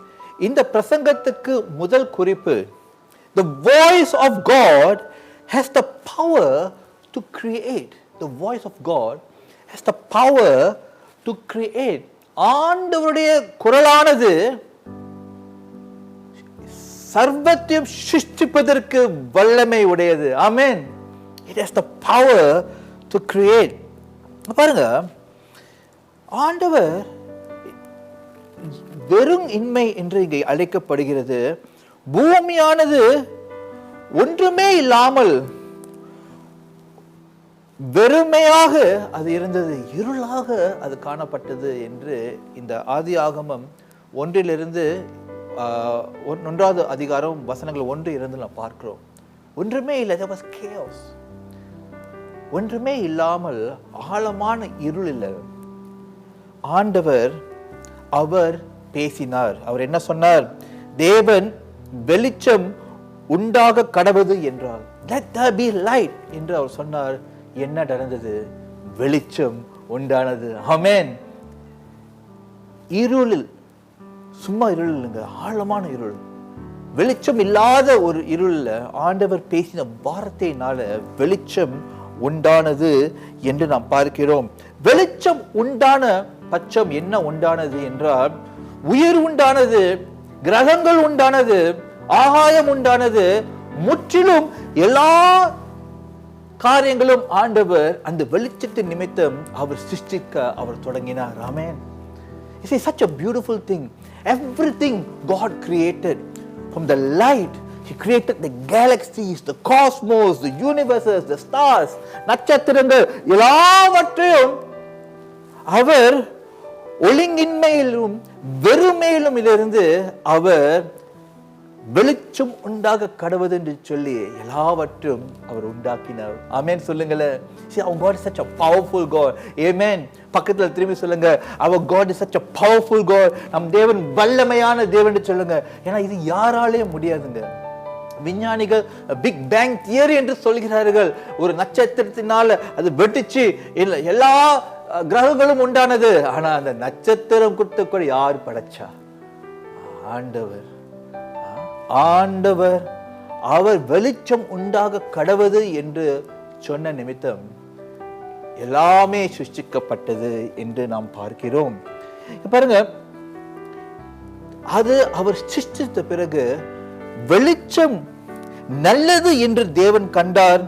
இந்த பிரசங்கத்துக்கு முதல் குறிப்பு, the voice of God has the power to create. The voice of God has the power to create. ஆண்டவருடைய குரலானது சர்வத்தையும் சிருஷ்டிப்பதற்கு வல்லமை உடையது. ஆமென். It has the power to create. பாருங்க, ஆண்டவர் வெறும் இன்மை என்று இங்கே அழைக்கப்படுகிறது. பூமியானது ஒன்றுமே இல்லாமல் வெறுமையாக அது இருந்தது, இருளாக அது காணப்பட்டது என்று இந்த ஆதியாகமம் 1 1வது அதிகாரம் வசனங்கள் 1-2 நாம் பார்க்கிறோம். ஒன்றுமே இல்லை, there was chaos. ஒன்றுமே இல்லாமல் ஆழமான இருள் இல்லை. ஆண்டவர் அவர் பேசினார். அவர் என்ன சொன்னார்? தேவன் வெளிச்சம் உண்டாக கடவது என்றார். Let there be light என்று அவர் சொன்னார். என்ன நடந்தது? வெளிச்சம் உண்டானது. ஆமென். இருளில், சும்மா இருள் இல்லைங்க, ஆழமான இருள், வெளிச்சம் இல்லாத ஒரு இருள்ல ஆண்டவர் பேசின வார்த்தையினால வெளிச்சம் உண்டானது என்று நாம் பார்க்கிறோம். வெளிச்சம் உண்டான பட்சம் என்ன உண்டானது என்றால், உயிர் உண்டானது, கிரகங்கள் உண்டானது, ஆகாயம் உண்டானது, முற்றிலும் எல்லா காரியங்களும் ஆண்டவர் அந்த வெளிச்சத்தின் நிமித்தம் அவர் சிருஷ்டிக்க அவர் தொடங்கினார். ஆமென். You see, such a beautiful thing. Everything God created. From the light, He created the galaxies, the cosmos, the universes, the stars, நட்சத்திரங்கள் எல்லாவற்றையும் அவர் ஒழுங்கின்மையிலும் வெறுமையிலும் இருந்து அவர் வெளிச்சம் உண்டாக கடவுது என்று சொல்லி எல்லாவற்றும் அவர் உண்டாக்கினார். ஆமென் சொல்லுங்களேன். See, our God is such a powerful God. Amen. பக்கத்துல திரும்பி சொல்லுங்க, our God is such a powerful God. நம் தேவன் வல்லமையான தேவன் சொல்லுங்க. ஏன்னா இது யாராலேயும் முடியாதுங்க. விஞ்ஞானிகள் பிக் பேங் தியரி என்று சொல்கிறார்கள். ஒரு நட்சத்திரத்தினால அது வெடிச்சு எல்லா கிரகங்களும் உண்டானது. ஆனா அந்த நட்சத்திரம் கூட யார் படைச்சா? ஆண்டவர். ஆண்டவர் அவர் வெளிச்சம் உண்டாக கடவது என்று சொன்ன நிமித்தம் எல்லாமே சிருஷ்டிக்கப்பட்டது என்று நாம் பார்க்கிறோம். பாருங்க, அது அவர் சிருஷ்டித்த பிறகு வெளிச்சம் நல்லது என்று தேவன் கண்டார்.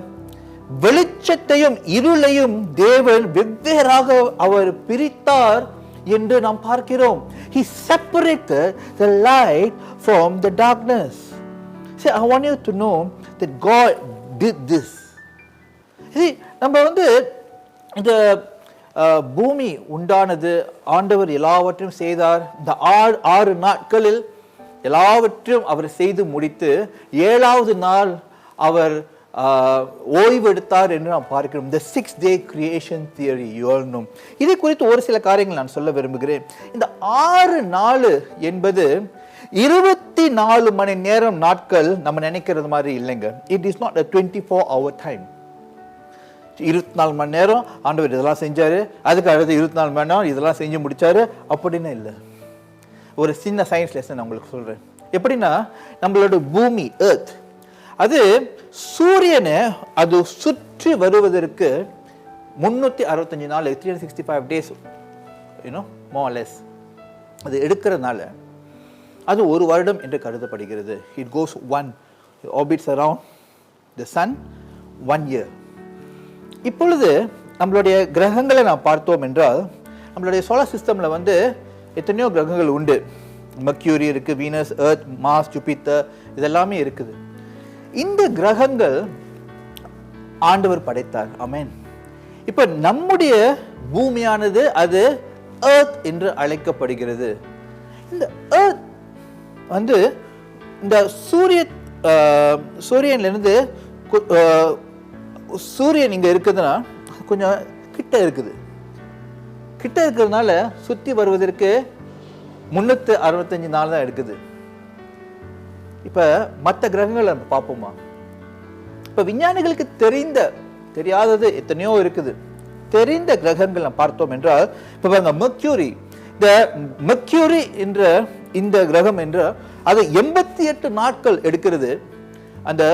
வெளிச்சத்தையும் இருளையும் தேவன் வெவ்வேறாக அவர் பிரித்தார் என்று நாம் பார்க்கிறோம். He separated the light from the darkness. See, I want you to know that God did this. See, நம்ம இந்த பூமி உண்டானது, ஆண்டவர் எல்லாவற்றையும் செய்தார். இந்த 6 நாட்களில் எல்லாவற்றையும் அவர் செய்து முடித்து 7வது நாள் அவர் ஓய்வு எடுத்தார் என்று நாம் பார்க்கிறோம். The 6-day creation theory, you all know. இதை குறித்து ஒரு சில காரியங்கள் நான் சொல்ல விரும்புகிறேன். இந்த 6 நாள் என்பது 24 மணி நேரம் நாட்கள் நம்ம நினைக்கிறது மாதிரி இல்லைங்க. It is not a 24-hour time. 24 மணி நேரம் ஆண்டவர் இதெல்லாம் செஞ்சாரு, அதுக்கு அடுத்து 24 மணி நேரம் இதெல்லாம் செஞ்சு முடிச்சாரு அப்படின்னு இல்லை. ஒரு சின்ன சயின்ஸ் லெசன் நான் உங்களுக்கு சொல்றேன். எப்படின்னா, நம்மளோட பூமி எர்த் அது சூரியனை அது சுற்றி வருவதற்கு 365 நாள் 365 days, more or less அது எடுக்கிறதுனால அது ஒரு வருடம் என்று கருதப்படுகிறது. It goes it orbits around the sun 1 year. இப்பொழுது நம்மளுடைய கிரகங்களை நாம் பார்த்தோம் என்றால், நம்மளுடைய சோலார் சிஸ்டமில் வந்து எத்தனையோ கிரகங்கள் உண்டு. மெர்க்யூரி இருக்குது, வீனஸ், எர்த், மார்ஸ், ஜூபிட்டர், இதெல்லாமே இருக்குது. இந்த கிரகங்கள் ஆண்டவர் படைத்தார். ஆமென். இப்போ நம்முடைய பூமியானது அது எர்த் என்று அழைக்கப்படுகிறது. இந்த எர்த் வந்து இந்த சூரியன்லேருந்து சூரியன் இங்கே இருக்குதுன்னா கொஞ்சம் கிட்ட இருக்குது. கிட்ட இருக்கிறதுனால சுற்றி வருவதற்கு 365 நாள் தான் எடுக்குது. இப்போ மற்ற கிரகங்களை நம்ம பார்ப்போமா? இப்போ விஞ்ஞானிகளுக்கு தெரியாதது எத்தனையோ இருக்குது. தெரிந்த கிரகங்கள் நம்ம பார்த்தோம் என்றால், இப்போ பாருங்க, மெர்க்யூரி. இந்த மெர்க்யூரி என்ற இந்த கிரகம் என்ற அது 88 நாட்கள் எடுக்கிறது அந்த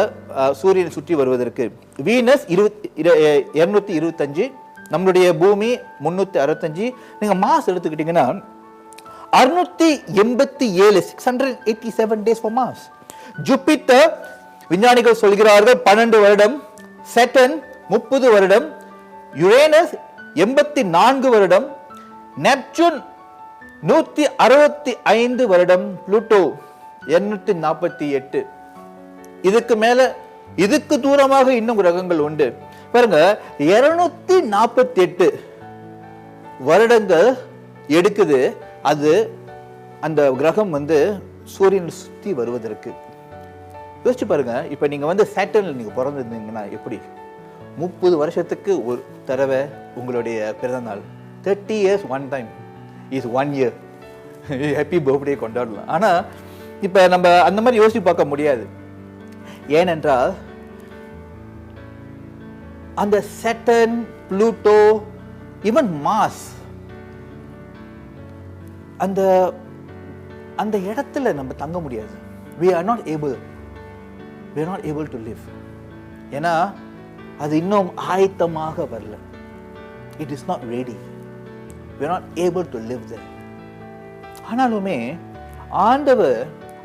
சூரியனை சுற்றி வருவதற்கு. வீனஸ் 225, நம்மளுடைய பூமி 365. நீங்க மாஸ் எடுத்துக்கிட்டீங்கன்னா 687, 687 டேஸ் ஃபார் மாஸ். ஜூபிட்டர் விஞ்ஞானிகள் சொல்கிறார்கள் 12 வருடம், சேட்டர்ன் 30 வருடம், யுரேனஸ் 84 வருடம், நெப்டியூன் 165 வருடம், புளூட்டோ 848. இதுக்கு மேல இதுக்கு தூரமாக இன்னும் கிரகங்கள் உண்டு. பாருங்க, 248 வருடங்கள் எடுக்குது அது அந்த கிரகம் வந்து சூரியனை சுற்றி வருவதற்கு. யோசிச்சு பாருங்க, இப்ப நீங்க வந்து சேட்டர்ன்ல நீங்க பிறந்திருந்தீங்கன்னா எப்படி 30 வருஷத்துக்கு ஒரு தடவை உங்களுடைய பிறந்த நாள். 30 years one time is 1 year. Happy birthday கொண்டாடலாம். ஆனா இப்ப நம்ம அந்த மாதிரி யோசிச்சு பார்க்க முடியாது. ஏனென்றால் அந்த சேட்டர்ன், புளூட்டோ, ஈவன் மாஸ், அந்த அந்த இடத்துல நம்ம தங்க முடியாது. we are not able to live. ஏன்னா அது இன்னும் ஆயத்தமாக வரல. it is not ready. we are not able to live there. ஆனாலுமே ஆண்டவர்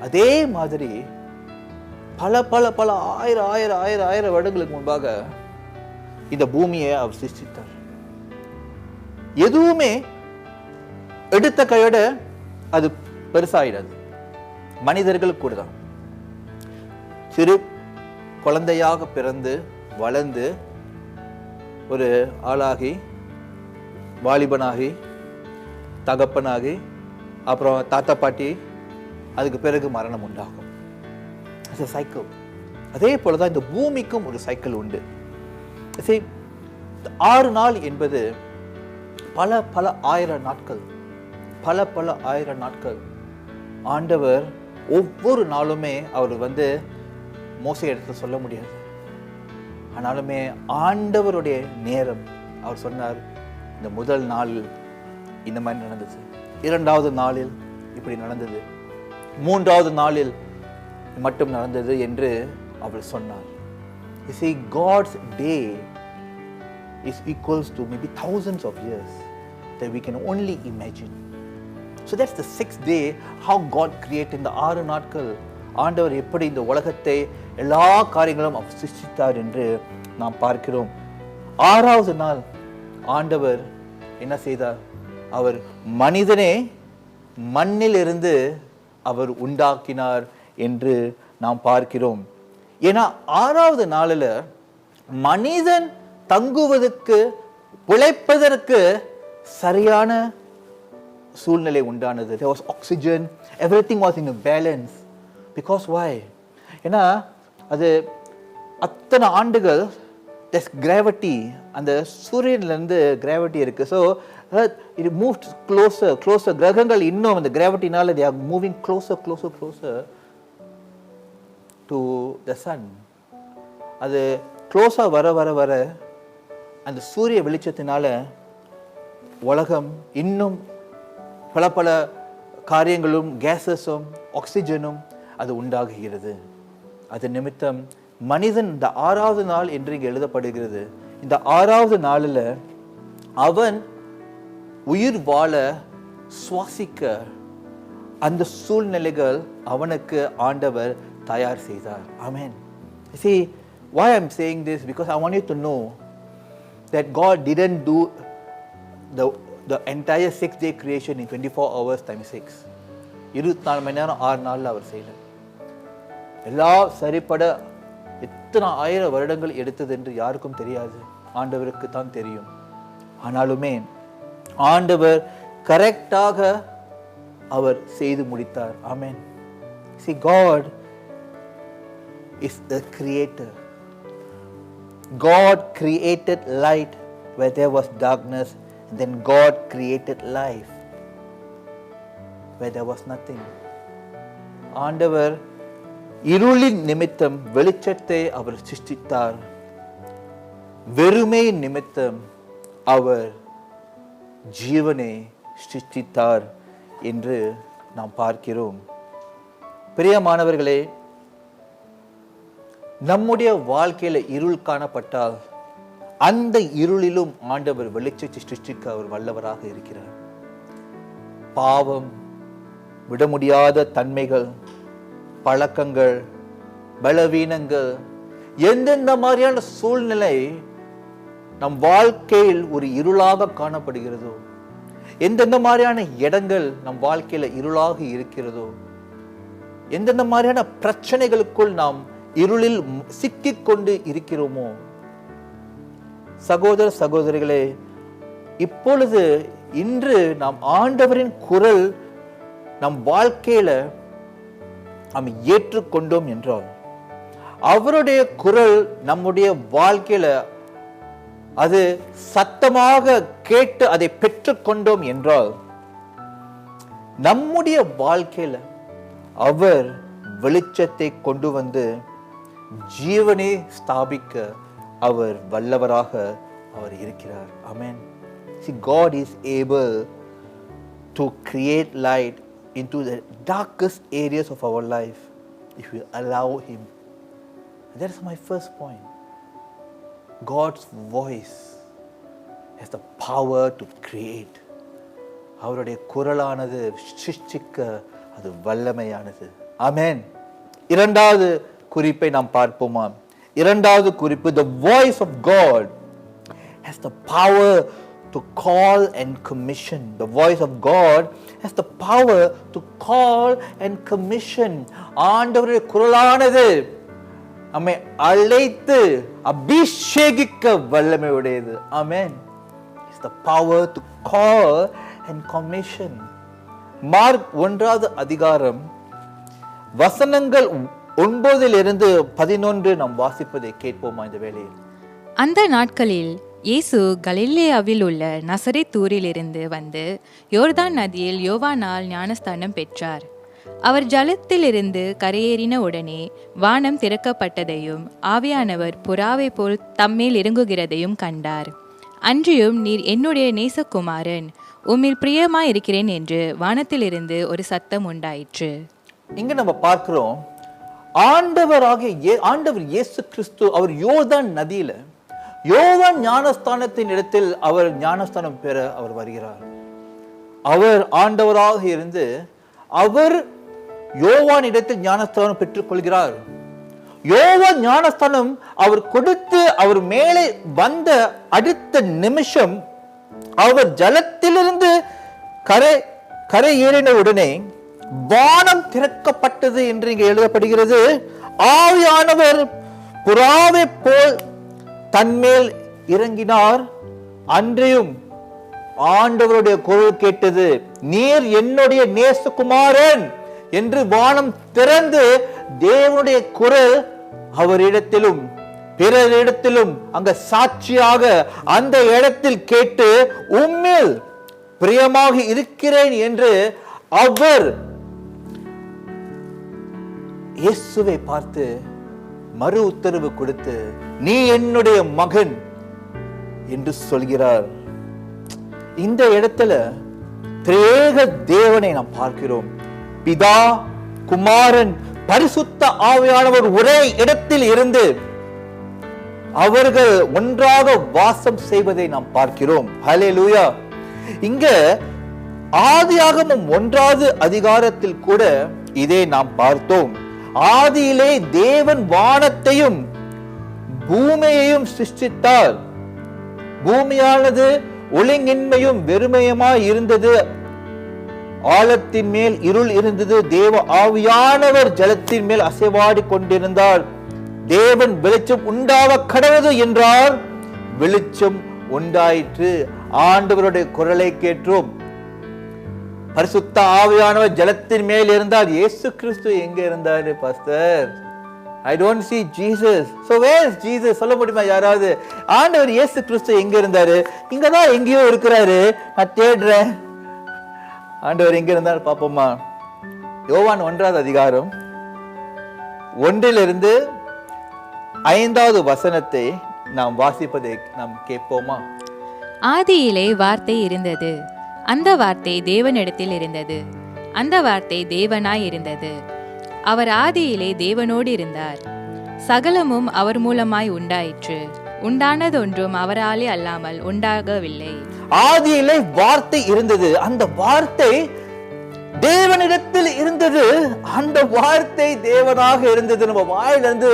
அதே மாதிரி பல பல பல ஆயிரம் வருடங்களுக்கு முன்பாக இந்த பூமியை அவர் சிருஷ்டித்தார். எதுவுமே எடுத்த கையோட அது பெருசாயிடாது. மனிதர்கள் கூட தான். சிறு குழந்தையாக பிறந்து வளர்ந்து ஒரு ஆளாகி வாலிபனாகி தகப்பனாகி அப்புறம் தாத்தா பாட்டி, அதுக்கு பிறகு மரணம் உண்டாகும். சைக்கிள். அதே போலதான் இந்த பூமிக்கும் ஒரு சைக்கிள் உண்டு. 6 நாள் என்பது பல பல ஆயிரம் நாட்கள், பல பல ஆயிரம் நாட்கள். ஆண்டவர் ஒவ்வொரு நாளுமே அவர் வந்து மோச இடத்துல சொல்ல முடியாது. ஆனாலுமே ஆண்டவருடைய நேரம் அவர் சொன்னார், இந்த முதல் நாளில் இந்த மாதிரி நடந்தது, 2வது நாளில் இப்படி நடந்தது, 3வது நாளில் மட்டும் நடந்தது என்று அவர் சொன்னார். You see, God's day is equals to maybe thousands of years that we can only imagine. So that's the 6th day, how God created. இந்த 6 நாட்கள் ஆண்டவர் எப்படி இந்த உலகத்தை எல்லா காரியங்களும் அவர் சிருஷ்டித்தார் என்று நாம் பார்க்கிறோம். 6வது நாள் ஆண்டவர் என்ன செய்தார்? அவர் மனிதனே மண்ணில் இருந்து அவர் உண்டாக்கினார் என்று நாம் பார்க்கிறோம். ஏன்னா 6வது நாளில் மனிதன் தங்குவதற்கு, உழைப்பதற்கு சரியான சூழ்நிலை உண்டானது. There was oxygen, everything was in a balance. Because why? ஏன்னா அது அத்தனை ஆண்டுகள் there's gravity, அந்த சூரியன்லேருந்து கிராவிட்டி இருக்கு. So it moved closer. கிரகங்கள் இன்னும் அந்த கிராவிட்டினால they are moving closer to the sun. அது க்ளோஸாக வர அந்த சூரிய வெளிச்சத்தினால உலகம் இன்னும் பல பல காரியங்களும், கேஸஸும், ஆக்சிஜனும் அது உண்டாகுகிறது. அது நிமித்தம் மனிதன் இந்த 6வது நாள் என்று இங்கே எழுதப்படுகிறது. இந்த 6வது நாளில் அவன் உயிர் வாழ, சுவாசிக்க அந்த சூழ்நிலைகள் அவனுக்கு ஆண்டவர் தயார் செய்தார். ஆமென். See, why I'm saying this? Because I want you to know that God didn't do the entire 6-day creation in 24 hours times 6. 24 மணி நேரம் 6 நாள்ல அவர் செய்யல. எல்லாம் சரிப்பட எத்தனை 1000 வருடங்கள் எடுத்தது என்று யாருக்கும் தெரியாது, ஆண்டவருக்கு தான் தெரியும். ஆனாலுமே ஆண்டவர் கரெக்டாக அவர் செய்து முடித்தார். ஆமென். See, God is the creator. God created light where there was darkness, and then God created life where there was nothing. ஆண்டவர் இருளின் நிமித்தம் வெளிச்சத்தை அவர் சிருஷ்டித்தார், வெறுமை நிமித்தம் அவர் ஜீவனை சிருஷ்டித்தார் என்று நாம் பார்க்கிறோம். பிரியமானவர்களே, நம்முடைய வாழ்க்கையில இருள் காணப்பட்டால் அந்த இருளிலும் ஆண்டவர் வெளிச்சத்தை சிருஷ்டிக்க அவர் வல்லவராக இருக்கிறார். பாவம், விட முடியாத தன்மைகள், பழக்கங்கள், பலவீனங்கள், எந்தெந்த மாதிரியான சூழ்நிலை நம் வாழ்க்கையில் ஒரு இருளாக காணப்படுகிறதோ, எந்தெந்த மாதிரியான இடங்கள் நம் வாழ்க்கையில இருளாக இருக்கிறதோ, எந்தெந்த மாதிரியான பிரச்சனைகளுக்குள் நாம் இருளில் சிக்கிக் கொண்டு இருக்கிறோமோ, சகோதர சகோதரிகளே, இப்பொழுது இன்று நாம் ஆண்டவரின் குரல் நம் வாழ்க்கையில நாம் ஏற்றுக்கொண்டோம் என்றால், அவருடைய குரல் நம்முடைய வாழ்க்கையில அது சத்தமாக கேட்டு அதை பெற்றுக்கொண்டோம் என்றால், நம்முடைய வாழ்க்கையில அவர் வெளிச்சத்தை கொண்டு வந்து ஜீவனை ஸ்தாபிக்க அவர் வல்லவராக அவர் இருக்கிறார். ஆமென். See, God is able to create light into the darkest areas of our life if we allow him. That is my first point. God's voice has the power to create. அவருடைய குரலானது சிருஷ்டிக்க அது வல்லமையானது. ஆமென். இரண்டாவது குறிப்பை நாம் பார்ப்போமா? இரண்டாவது குறிப்பு, the voice of God has the power to call and commission. The voice of God has the power to call and commission. ஆண்டவருடைய குரலானது நம்மை அழைத்து அபிஷேகிக்க வல்லமை உடையது. ஆமென். It's the power to call and commission. Mark 1வது அதிகாரம் வசனங்கள் 9-11 நாம் வாசிப்பதை கேட்போமா இந்த வேளையில்? அந்த நாட்களில் இயேசு கலிலேயாவில் உள்ள நசரேத் ஊரிலிருந்து வந்து யோர்தான் நதியில் யோவானால் ஞானஸ்தானம் பெற்றார். அவர் ஜலத்திலிருந்து கரையேறின உடனே வானம் திறக்கப்பட்டதையும் ஆவியானவர் புறாவை போல் தம்மேல் இறங்குகிறதையும் கண்டார். அன்றியும், நீர் என்னுடைய நேசகுமாரன், உம்மில் பிரியமாயிருக்கிறேன் என்று வானத்திலிருந்து ஒரு சத்தம் உண்டாயிற்று. இங்க நம்ம பார்க்கிறோம், ஆண்டவர் இயேசு கிறிஸ்து அவர் யோர்தான் நதியில யோவான் ஞானஸ்தானத்தின் இடத்தில் அவர் ஞானஸ்தானம் பெற அவர் வருகிறார். அவர் ஆண்டவராக இருந்து அவர் யோவான் இடத்தில் ஞானஸ்தானம் பெற்றுக் கொள்கிறார். யோவான் ஞானஸ்தானம் அவர் கொடுத்து அவர் மேலே வந்த அடுத்த நிமிஷம் அவர் ஜலத்திலிருந்து கரை ஏறின உடனே வானம் திறக்கப்பட்டது என்று இங்கே எழுதப்படுகிறது. ஆவியானவர் புறாவை போல் தன்மேல் இறங்கினார். அன்றையும் ஆண்டவருடைய குரல் கேட்டது, நீர் என்னுடைய நேசகுமாரன் என்று வானம் திறந்து தேவனுடைய குரல் அவரிடத்திலும் பிறரிடத்திலும் அங்க சாட்சியாக அந்த இடத்தில் கேட்டு, உம்மில் பிரியமாக இருக்கிறேன் என்று அவர் இயேசுவை பார்த்து மறு உத்தரவு கொடுத்து, நீ என்னுடைய மகன் என்று சொல்கிறார். இந்த இடத்துல திரேக தேவனை நாம் பார்க்கிறோம். பிதா, குமாரன், பரிசுத்த ஆவியானவர் ஒரே இடத்தில் இருந்து அவர்கள் ஒன்றாக வாசம் செய்வதை நாம் பார்க்கிறோம். ஹல்லேலூயா. இங்க ஆதியாகமம் 1வது அதிகாரத்தில் கூட இதை நாம் பார்த்தோம். ஆதியிலே தேவன் வானத்தையும் பூமியையும் சிருஷ்டித்தார். பூமியானது ஒழுங்கின்மையும் வெறுமையுமாய் இருந்தது, ஆழத்தின் மேல் இருள் இருந்தது, தேவ ஆவியானவர் ஜலத்தின் மேல் அசைவாடி கொண்டிருந்தார். தேவன் வெளிச்சம் உண்டாக கடவுது என்றார், வெளிச்சம் உண்டாயிற்று. ஆண்டவருடைய குரலை கேட்டோம். பரிசுத்த ஆவியானவர் ஜலத்தின் மேல் இருந்தார். இயேசு கிறிஸ்து எங்க இருந்தாரு pastor? I don't see Jesus. So where is Jesus? சொல்ல முடியுமா யாராவது? ஆண்டவர் இயேசு கிறிஸ்து எங்க இருந்தாரு? இங்கதான் எங்கேயோ இருக்கிறாரு, நான் தேடுறேன். ஆண்டவர் எங்க இருந்தாரு பாப்போமா? யோவான் 1வது அதிகாரம் 1 5வது வசனத்தை நாம் வாசிப்பதை நாம் கேட்போமா? ஆதியிலே வார்த்தை இருந்தது, அந்த வார்த்தை தேவனிடத்தில் இருந்தது, அந்த வார்த்தை தேவனாய் இருந்தது. அவர் ஆதியிலே தேவனோடு இருந்தார். சகலமும் அவர் மூலமாய் உண்டாயிற்று, உண்டானதொன்றும் அவராலே அல்லாமல் உண்டாகவில்லை. ஆதியிலே வார்த்தை இருந்தது, அந்த வார்த்தை தேவனிடத்தில் இருந்தது, அந்த வார்த்தை தேவனாக இருந்தது. நம்ம வாயிலிருந்து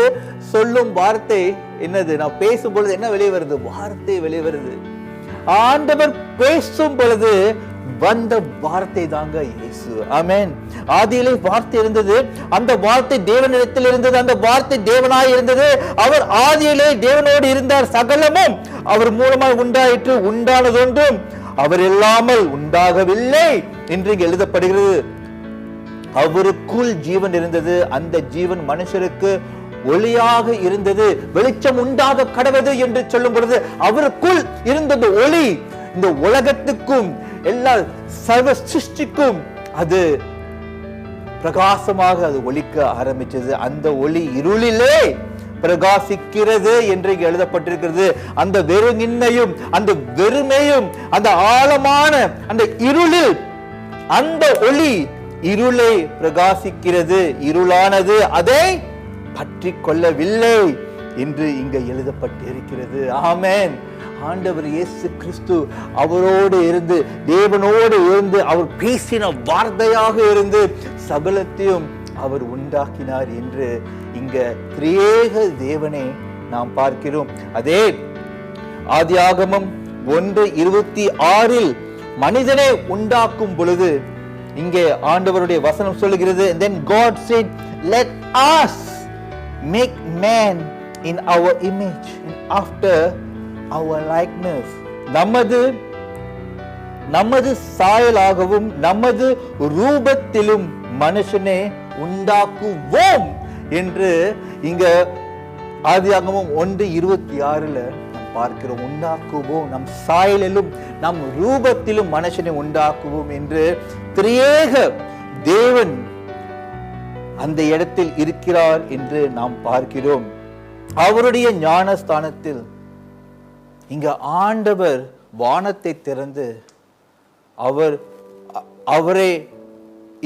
சொல்லும் வார்த்தை என்னது? நான் பேசும் பொழுது என்ன வெளியே வருது? வார்த்தை வெளியே வருது. ஆண்டவர் பேசும் பொழுது வந்த வார்த்தை தாங்க இயேசு. ஆமென். ஆதியிலே வார்த்தை இருந்தது, அந்த வார்த்தை தேவனிடத்தில் இருந்தது, அந்த வார்த்தை தேவனாய் இருந்தது. அவர் ஆதியிலே தேவனோடு இருந்தார். சகலமும் அவர் மூலமாக உண்டாயிற்று, உண்டானதொன்றும் அவர் இல்லாமல் உண்டாகவில்லை என்று எழுதப்படுகிறது. அவருக்குள் ஜீவன் இருந்தது, அந்த ஜீவன் மனுஷருக்கு ஒளியாக இருந்தது. வெளிச்சம் உண்டாக கடவது என்று சொல்லும் பொழுது அவருக்குள் இருந்தது ஒளி. இந்த உலகத்துக்கும் எல்லா சர்வ சிருஷ்டிக்கும் அது பிரகாசமாக அது ஒளிக்க ஆரம்பிச்சது. அந்த ஒளி இருளிலே பிரகாசிக்கிறது என்று எழுதப்பட்டிருக்கிறது. அந்த வெறுமின்மையும் அந்த வெறுமையும் அந்த ஆழமான அந்த இருளில் அந்த ஒளி இருளை பிரகாசிக்கிறது. இருளானது அதை பற்றி கொள்ளவில்லை என்று இங்க எழுதப்பட்டிருக்கிறது. ஆமென். ஆண்டவர் இயேசு கிறிஸ்து அவரோடு இருந்து, தேவனோடு இருந்து, அவர் பேசின வார்த்தையாக இருந்து சகலத்தையும் அவர் உண்டாக்கினார் என்று இங்க திரியேக தேவனை நாம் பார்க்கிறோம். அதே ஆதியாகமம் 1:26 மனிதனை உண்டாக்கும் பொழுது இங்கே ஆண்டவருடைய வசனம் சொல்லுகிறது, then God said, let us make man in our image and after our likeness. நமது சாயலாகவும் நமது ரூபத்திலும் மனுஷனை உண்டாக்குவோம் என்று இங்க ஆதியாகமம் 1:26 பார்க்கிறோம். உண்டாக்குவோம், நம் சாயலிலும் நம் ரூபத்திலும் மனுஷனை உண்டாக்குவோம் என்று திரியேக தேவன் அந்த இடத்தில் இருக்கிறார் என்று நாம் பார்க்கிறோம். அவருடைய ஞானஸ்தானத்தில் இங்க ஆண்டவர் வானத்தை திறந்து அவரை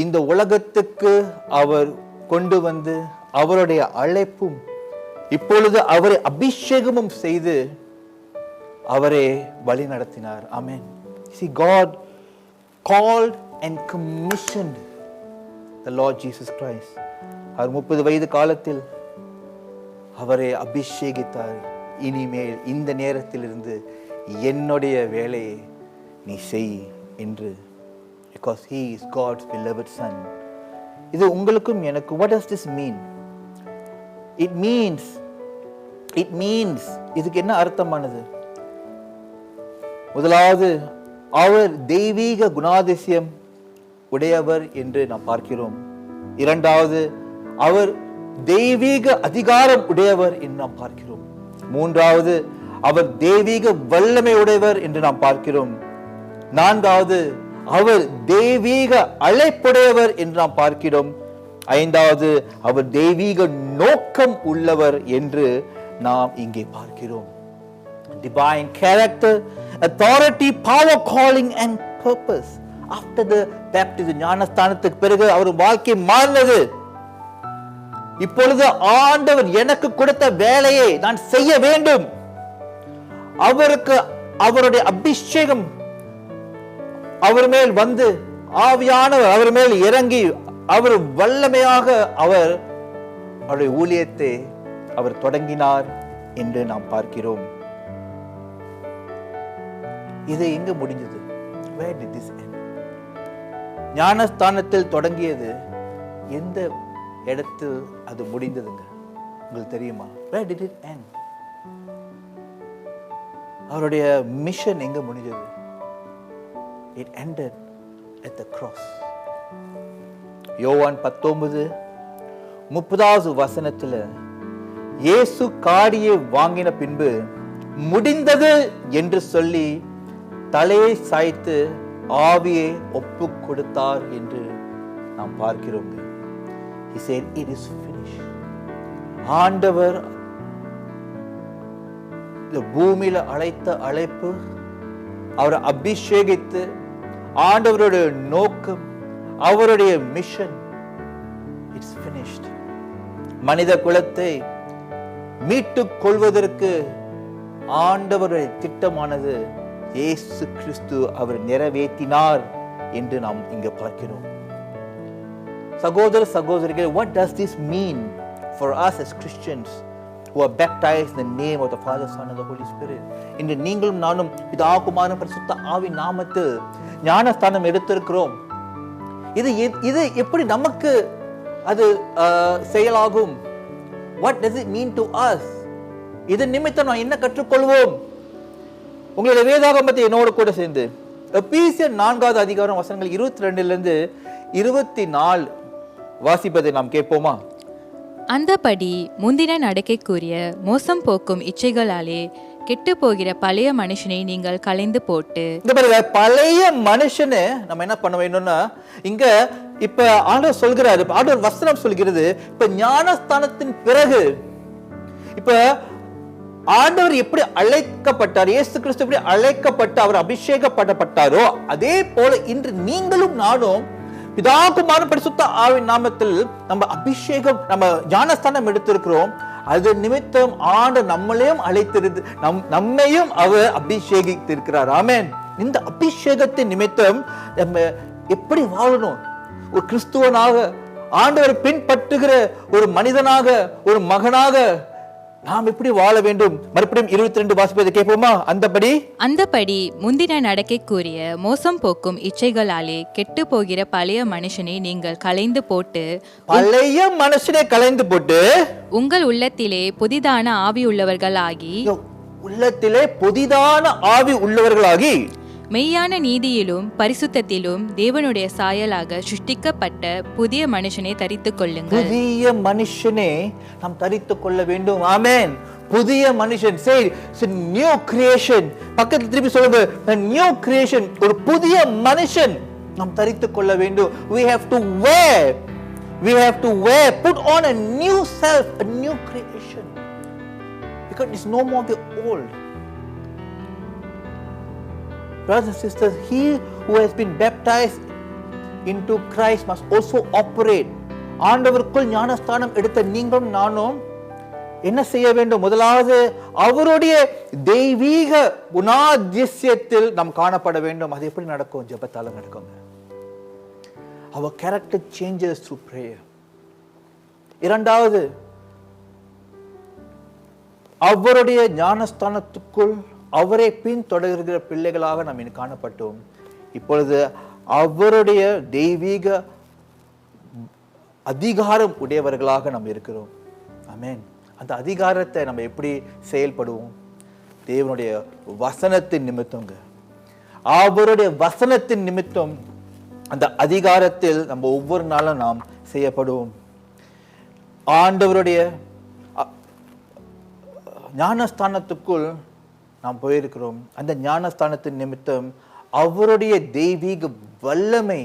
இந்த உலகத்துக்கு அவர் கொண்டு வந்து அவருடைய அழைப்பும் இப்பொழுது அவரை அபிஷேகமும் செய்து அவரை வழி நடத்தினார். ஆமென். See, God called and commissioned the Lord Jesus Christ. அவர் 30 வயது காலத்தில் அவரை அபிஷேகித்தார். இனிமேல் இந்த நேரத்திலிருந்து என்னுடைய வேலையை நீ செய் என்று. Because he is God's beloved son. இது உங்களுக்கும் எனக்கு. What does this mean? It means இதுக்கு என்ன அர்த்தமானது? முதலாவது, அவர் தெய்வீக குணாதிசயம் உடையவர் என்று நாம் பார்க்கிறோம். இரண்டாவது, அவர் தெய்வீக அதிகாரம் உடையவர் என்று நாம் பார்க்கிறோம். மூன்றாவது, அவர் தெய்வீக வல்லமை உடையவர் என்று நாம் பார்க்கிறோம். நான்காவது, அவர் தெய்வீக அழைப்புடையவர் என்று நாம் பார்க்கிறோம். ஐந்தாவது, அவர் தெய்வீக நோக்கம் உள்ளவர் என்று நாம் இங்கே பார்க்கிறோம். Divine character, authority, power, calling and purpose. After the baptism, ஞானஸ்தானத்துக்கு பிறகு அவர் வாழ்க்கை மாறினது. இப்பொழுது ஆண்டவர் எனக்கு கொடுத்த வேலையை நான் செய்ய வேண்டும். அவருக்கு அவருடைய அபிஷேகம் அவர் மேல் வந்து, ஆவியானவர் அவர் மேல் இறங்கி அவர் வல்லமையாக அவருடைய ஊழியத்தை அவர் தொடங்கினார் என்று நாம் பார்க்கிறோம். இது எங்க முடிஞ்சது? Where did this end? ஞானஸ்தானத்தில் தொடங்கியது எந்த இடத்தில் அது முடிந்ததுங்க? உங்களுக்கு தெரியுமா? Where did it end? அவருடைய மிஷன் எங்க முடிஞ்சது? It ended at the cross. யோவான் 19:30 வசனத்துல இயேசு காடியை வாங்கின பின்பு முடிந்தது என்று சொல்லி தலையை சாய்த்து ஆவியை ஒப்பு கொடுத்தார் என்று நாம் பார்க்கிறோம். He said it is finished. ஆண்டவர் இந்த பூமியில அழைத்த அழைப்பு, அவரை அபிஷேகித்து ஆண்டவருடைய நோக்கம், அவருடைய மிஷன், இட்ஸ் finished. மனித குலத்தை மீட்டுக் கொள்வதற்கு ஆண்டவருடைய திட்டமானது இயேசு கிறிஸ்து அவர் நிறைவேற்றினார் என்று நாம் இங்க பார்க்கிறோம். சகோதர சகோதரிகள், what does this mean for us as Christians who are baptized in the name of the Father, Son and the Holy Spirit? இன்று நீங்களும் நானும் பிதா குமாரன் பரிசுத்த ஆவி நாமத்தில் ஞானஸ்தானம் எடுத்திருக்கிறோம். இது எப்படி நமக்கு அது செயலாகும்? What does it mean to us? இதன் நிமித்தம் நான் என்ன கற்றுக்கொள்வோம்? உங்களுடைய வேதாகமத்தை என்னோடு கூட சேர்ந்து எபேசியர் 4வது அதிகாரம் வசனங்கள் 22 24 வாசிப்பதை நாம் கேட்போமா? அந்தபடி முந்தின நடக்கைக்குரிய மோசம் போக்கும் இச்சைகளாலே கெட்டு போகிற பழைய மனுஷனை நீங்கள் களைந்து போட்டு. இந்த பாருங்க, பழைய மனுஷனை நம்ம என்ன பண்ண வேண்டும்னா, இங்க இப்ப ஆண்டவர் சொல்கிறாரு, ஆண்டவர் வசனம் சொல்கிறது, இப்ப ஞானஸ்தானத்தின் பிறகு இப்ப ஆண்டவர் எப்படி அழைக்கப்பட்டார், இயேசு கிறிஸ்து எப்படி அழைக்கப்பட்டு அவர் அபிஷேகப்படப்பட்டாரோ அதே போல இன்று நீங்களும் நானும் பிதா குமாரன் பரிசுத்த ஆவியின் நாமத்தில் நம்ம அபிஷேகம், நம்ம ஞானஸ்தானம் எடுத்திருக்கிறோம். அது நிமித்தம் ஆண்டவர் நம்மளையும் அழைத்திருந்து நம்மையும் அவர் அபிஷேகித்திருக்கிறார். ஆமென். இந்த அபிஷேகத்தின் நிமித்தம் நம்ம எப்படி வாழணும்? ஒரு கிறிஸ்துவனாக, ஆண்டவரை பின்பற்றுகிற ஒரு மனிதனாக, ஒரு மகனாக நாம் எப்படி வாழ வேண்டும்? மறுபடியும் 22 வாசிப்பதை கேட்போமா? அந்தபடி முந்தின நடக்கைக்குரிய மோசம் போக்கும் இச்சைகளாலே கெட்டு போகிற பழைய மனுஷனை நீங்கள் களைந்து போட்டு உங்கள் உள்ளத்திலே புதிதான ஆவி உள்ளவர்களாகி மெய்யான நீதியிலும் பரிசுத்தத்திலும் தேவனுடைய சாயலாக சிருஷ்டிக்கப்பட்ட புதிய மனுஷனை தரித்துக் கொள்ளுங்கள். புதிய மனுஷனை நாம் தரித்துக் கொள்ள வேண்டும். ஆமென். புதிய மனுஷன், say it's a new creation. பக்கத்துல திருப்பி சொல்லுங்க, a new creation, ஒரு புதிய மனுஷன் நாம் தரித்துக் கொள்ள வேண்டும். we have to wear, put on a new self, a new creation, because it's no more the old. Brothers and sisters, he who has been baptized into Christ must also operate. ஆண்டவருக்குள் ஞானஸ்தானம் எடுத்த நீங்களும் நானும் என்ன செய்ய வேண்டும்? முதலாவது அவருடைய தெய்வீக குணாதிசயத்தில் நாம் காணப்பட வேண்டும். அது எப்படி நடக்கும்? ஜெபத்தால நடக்குங்க. Our character changes through prayer. இரண்டாவது, அவருடைய ஞானஸ்தானத்துக்குள் அவரை பின்தொடர்கிற பிள்ளைகளாக நாம் காணப்பட்டோம். இப்பொழுது அவருடைய தெய்வீக அதிகாரம் உடையவர்களாக நாம் இருக்கிறோம். ஆமென். அந்த அதிகாரத்தை நம்ம எப்படி செயல்படுவோம்? தேவனுடைய வசனத்தின் நிமித்தங்க, அவருடைய வசனத்தின் நிமித்தம் அந்த அதிகாரத்தில் நம்ம ஒவ்வொரு நாளும் நாம் செய்யப்படுவோம். ஆண்டவருடைய ஞானஸ்தானத்துக்குள் நாம் போயிருக்கிறோம். அந்த ஞானஸ்தானத்தின் நிமித்தம் அவருடைய தெய்வீக வல்லமை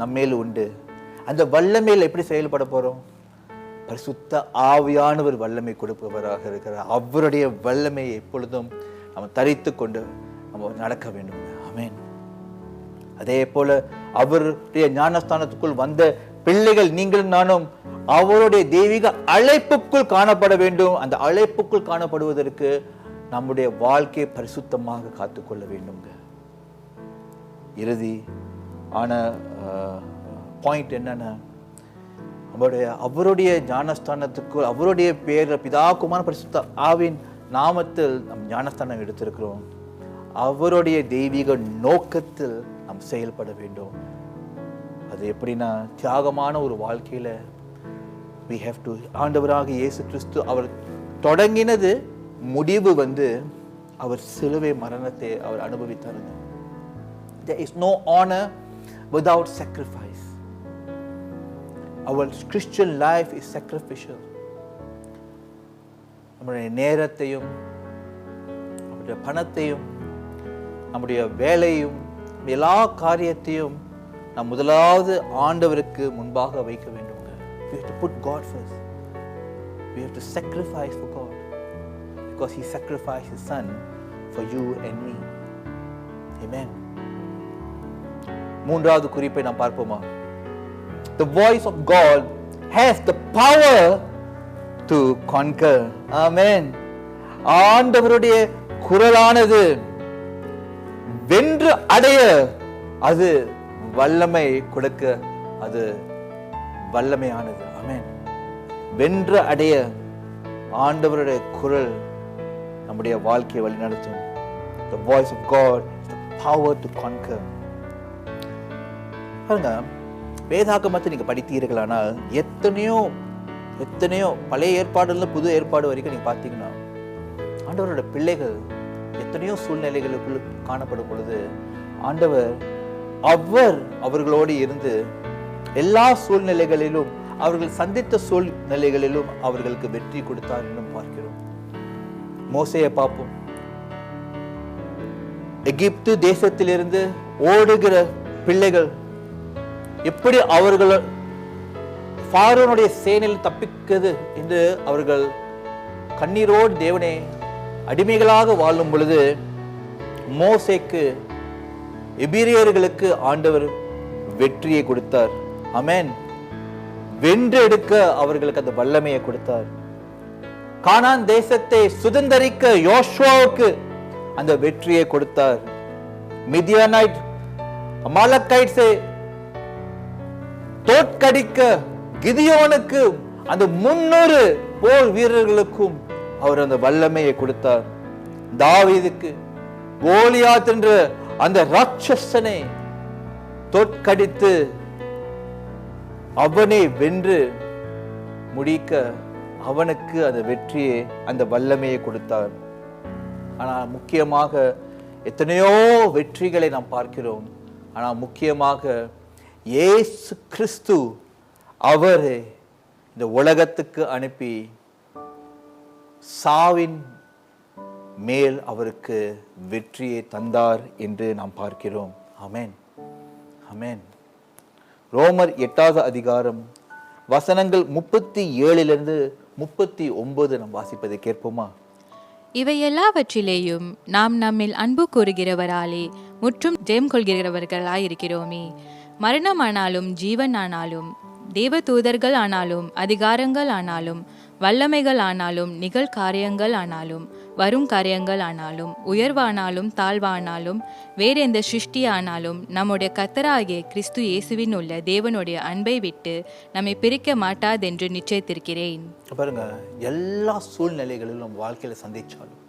நம்மேல் உண்டு. அந்த வல்லமையில் எப்படி செயல்பட போறோம்? பரிசுத்த ஆவியானவர் வல்லமை கொடுப்பவராக இருக்கிறார். அவருடைய வல்லமையை எப்பொழுதும் நம்ம தரித்து கொண்டு நம்ம நடக்க வேண்டும். ஆமென். அதே போல அவருடைய ஞானஸ்தானத்துக்குள் வந்த பிள்ளைகள் நீங்களும் நானும் அவருடைய தெய்வீக அழைப்புக்குள் காணப்பட வேண்டும். அந்த அழைப்புக்குள் காணப்படுவதற்கு நம்முடைய வாழ்க்கையை பரிசுத்தமாக காத்துக்கொள்ள வேண்டுங்க. இறுதி ஆன பாயிண்ட் என்னன்னா, அவருடைய ஞானஸ்தானத்துக்கு அவருடைய பேர் பிதா குமாரன் பரிசுத்த ஆவியின் நாமத்தில் நம் ஞானஸ்தானம் எடுத்திருக்கிறோம். அவருடைய தெய்வீக நோக்கத்தில் நாம் செயல்பட வேண்டும். அது எப்படின்னா, தியாகமான ஒரு வாழ்க்கையில we have to, ஆண்டவராக இயேசு கிறிஸ்து அவர் தொடங்கினது முடிவு அவர் சிலுவை மரணத்தை அவர் அனுபவித்தாருங்க. There is no honor without sacrifice. Our Christian life is sacrificial. நம்முடைய நேரத்தையும், நம்முடைய பணத்தையும், நம்முடைய வேலையும், எல்லா காரியத்தையும் நாம் முதலாவது ஆண்டவருக்கு முன்பாக வைக்க வேண்டும். We have to put God first. We have to sacrifice for God, because He sacrificed His Son for you and me. Amen. மூன்றாவது குறிப்பை நாம் பார்ப்போமா? The voice of God has the power to conquer. Amen. ஆண்டவருடைய குரலானது வென்று அடைய அது வல்லமை கொடுக்க அது வல்லமையானது. ஆமென். வென்று அடைய ஆண்டவருடைய குரல் நம்முடைய வாழ்க்கையை வழிநடத்தும். The voice of God is the power to conquer. பாருங்க, வேதாகமத்தை நீங்க படித்தீர்களானால் எத்தனையோ பழைய ஏற்பாடுல புது ஏற்பாடு வரைக்கும் நீங்க பார்த்தீங்கன்னா, ஆண்டவரோட பிள்ளைகள் எத்தனையோ சூழ்நிலைகளுக்குள் காணப்படும் பொழுது ஆண்டவர் அவர்களோடு இருந்து எல்லா சூழ்நிலைகளிலும், அவர்கள் சந்தித்த சூழ்நிலைகளிலும் அவர்களுக்கு வெற்றி கொடுத்தார் என்று பார்க்கிறோம். மோசேயை பார்ப்போம். எகிப்து தேசத்திலிருந்து ஓடுகிற பிள்ளைகள் எப்படி அவர்கள் பார்வோனுடைய சேனையில் தப்பிக்கிறது என்று அவர்கள் கண்ணீரோடு தேவனே அடிமைகளாக வாழும் பொழுது மோசேக்கு எபிரேயர்களுக்கு ஆண்டவர் வெற்றியை கொடுத்தார். ஆமென். வென்றெடுக்க அவர்களுக்கு அந்த வல்லமையை கொடுத்தார். கானான் தேசத்தை சுதந்தரிக்க யோசுவாவுக்கு அந்த வெற்றியை கொடுத்தார். மிதியானைட் அமாலக்கைட்ஸை தோற்கடிக்க கிதியோனுக்கு அந்த 300 போர் வீரர்களுக்கும் அவர் அந்த வல்லமையை கொடுத்தார். தாவீதுக்கு கோலியாத் என்ற அந்த ராட்சசனை தோற்கடித்து அவனை வென்று முடிக்க அவனுக்கு அந்த வெற்றியை அந்த வல்லமையை கொடுத்தார். ஆனால் முக்கியமாக எத்தனையோ வெற்றிகளை நாம் பார்க்கிறோம். ஆனால் முக்கியமாக இயேசு கிறிஸ்து அவரை இந்த உலகத்துக்கு அனுப்பி சாவின் மேல் அவருக்கு வெற்றியை தந்தார் என்று நாம் பார்க்கிறோம். ஆமென், ஆமென். ரோமர் 8வது அதிகாரம் வசனங்கள் 37 39 நாம் வாசிப்பதை கேட்போமா? இவை எல்லாவற்றிலேயும் நாம் நம்மில் அன்பு கூறுகிறவராலே முற்றும் ஜெயம் கொள்கிறவர்களாயிருக்கிறோமே. மரணமானாலும் ஜீவன் ஆனாலும் தேவ தூதர்கள் ஆனாலும் அதிகாரங்கள் ஆனாலும் வல்லமைகள் ஆனாலும் நிகழ்காரியங்கள் ஆனாலும் வரும் காரியங்கள் ஆனாலும் உயர்வானாலும் தாழ்வானாலும் வேறெந்த சிருஷ்டி ஆனாலும் நம்முடைய கர்த்தராகிய கிறிஸ்து இயேசுவின் உள்ள தேவனுடைய அன்பை விட்டு நம்மை பிரிக்க மாட்டாதென்று நிச்சயித்திருக்கிறேன். பாருங்க, எல்லா சூழ்நிலைகளிலும் வாழ்க்கையில சந்திச்சாலும்,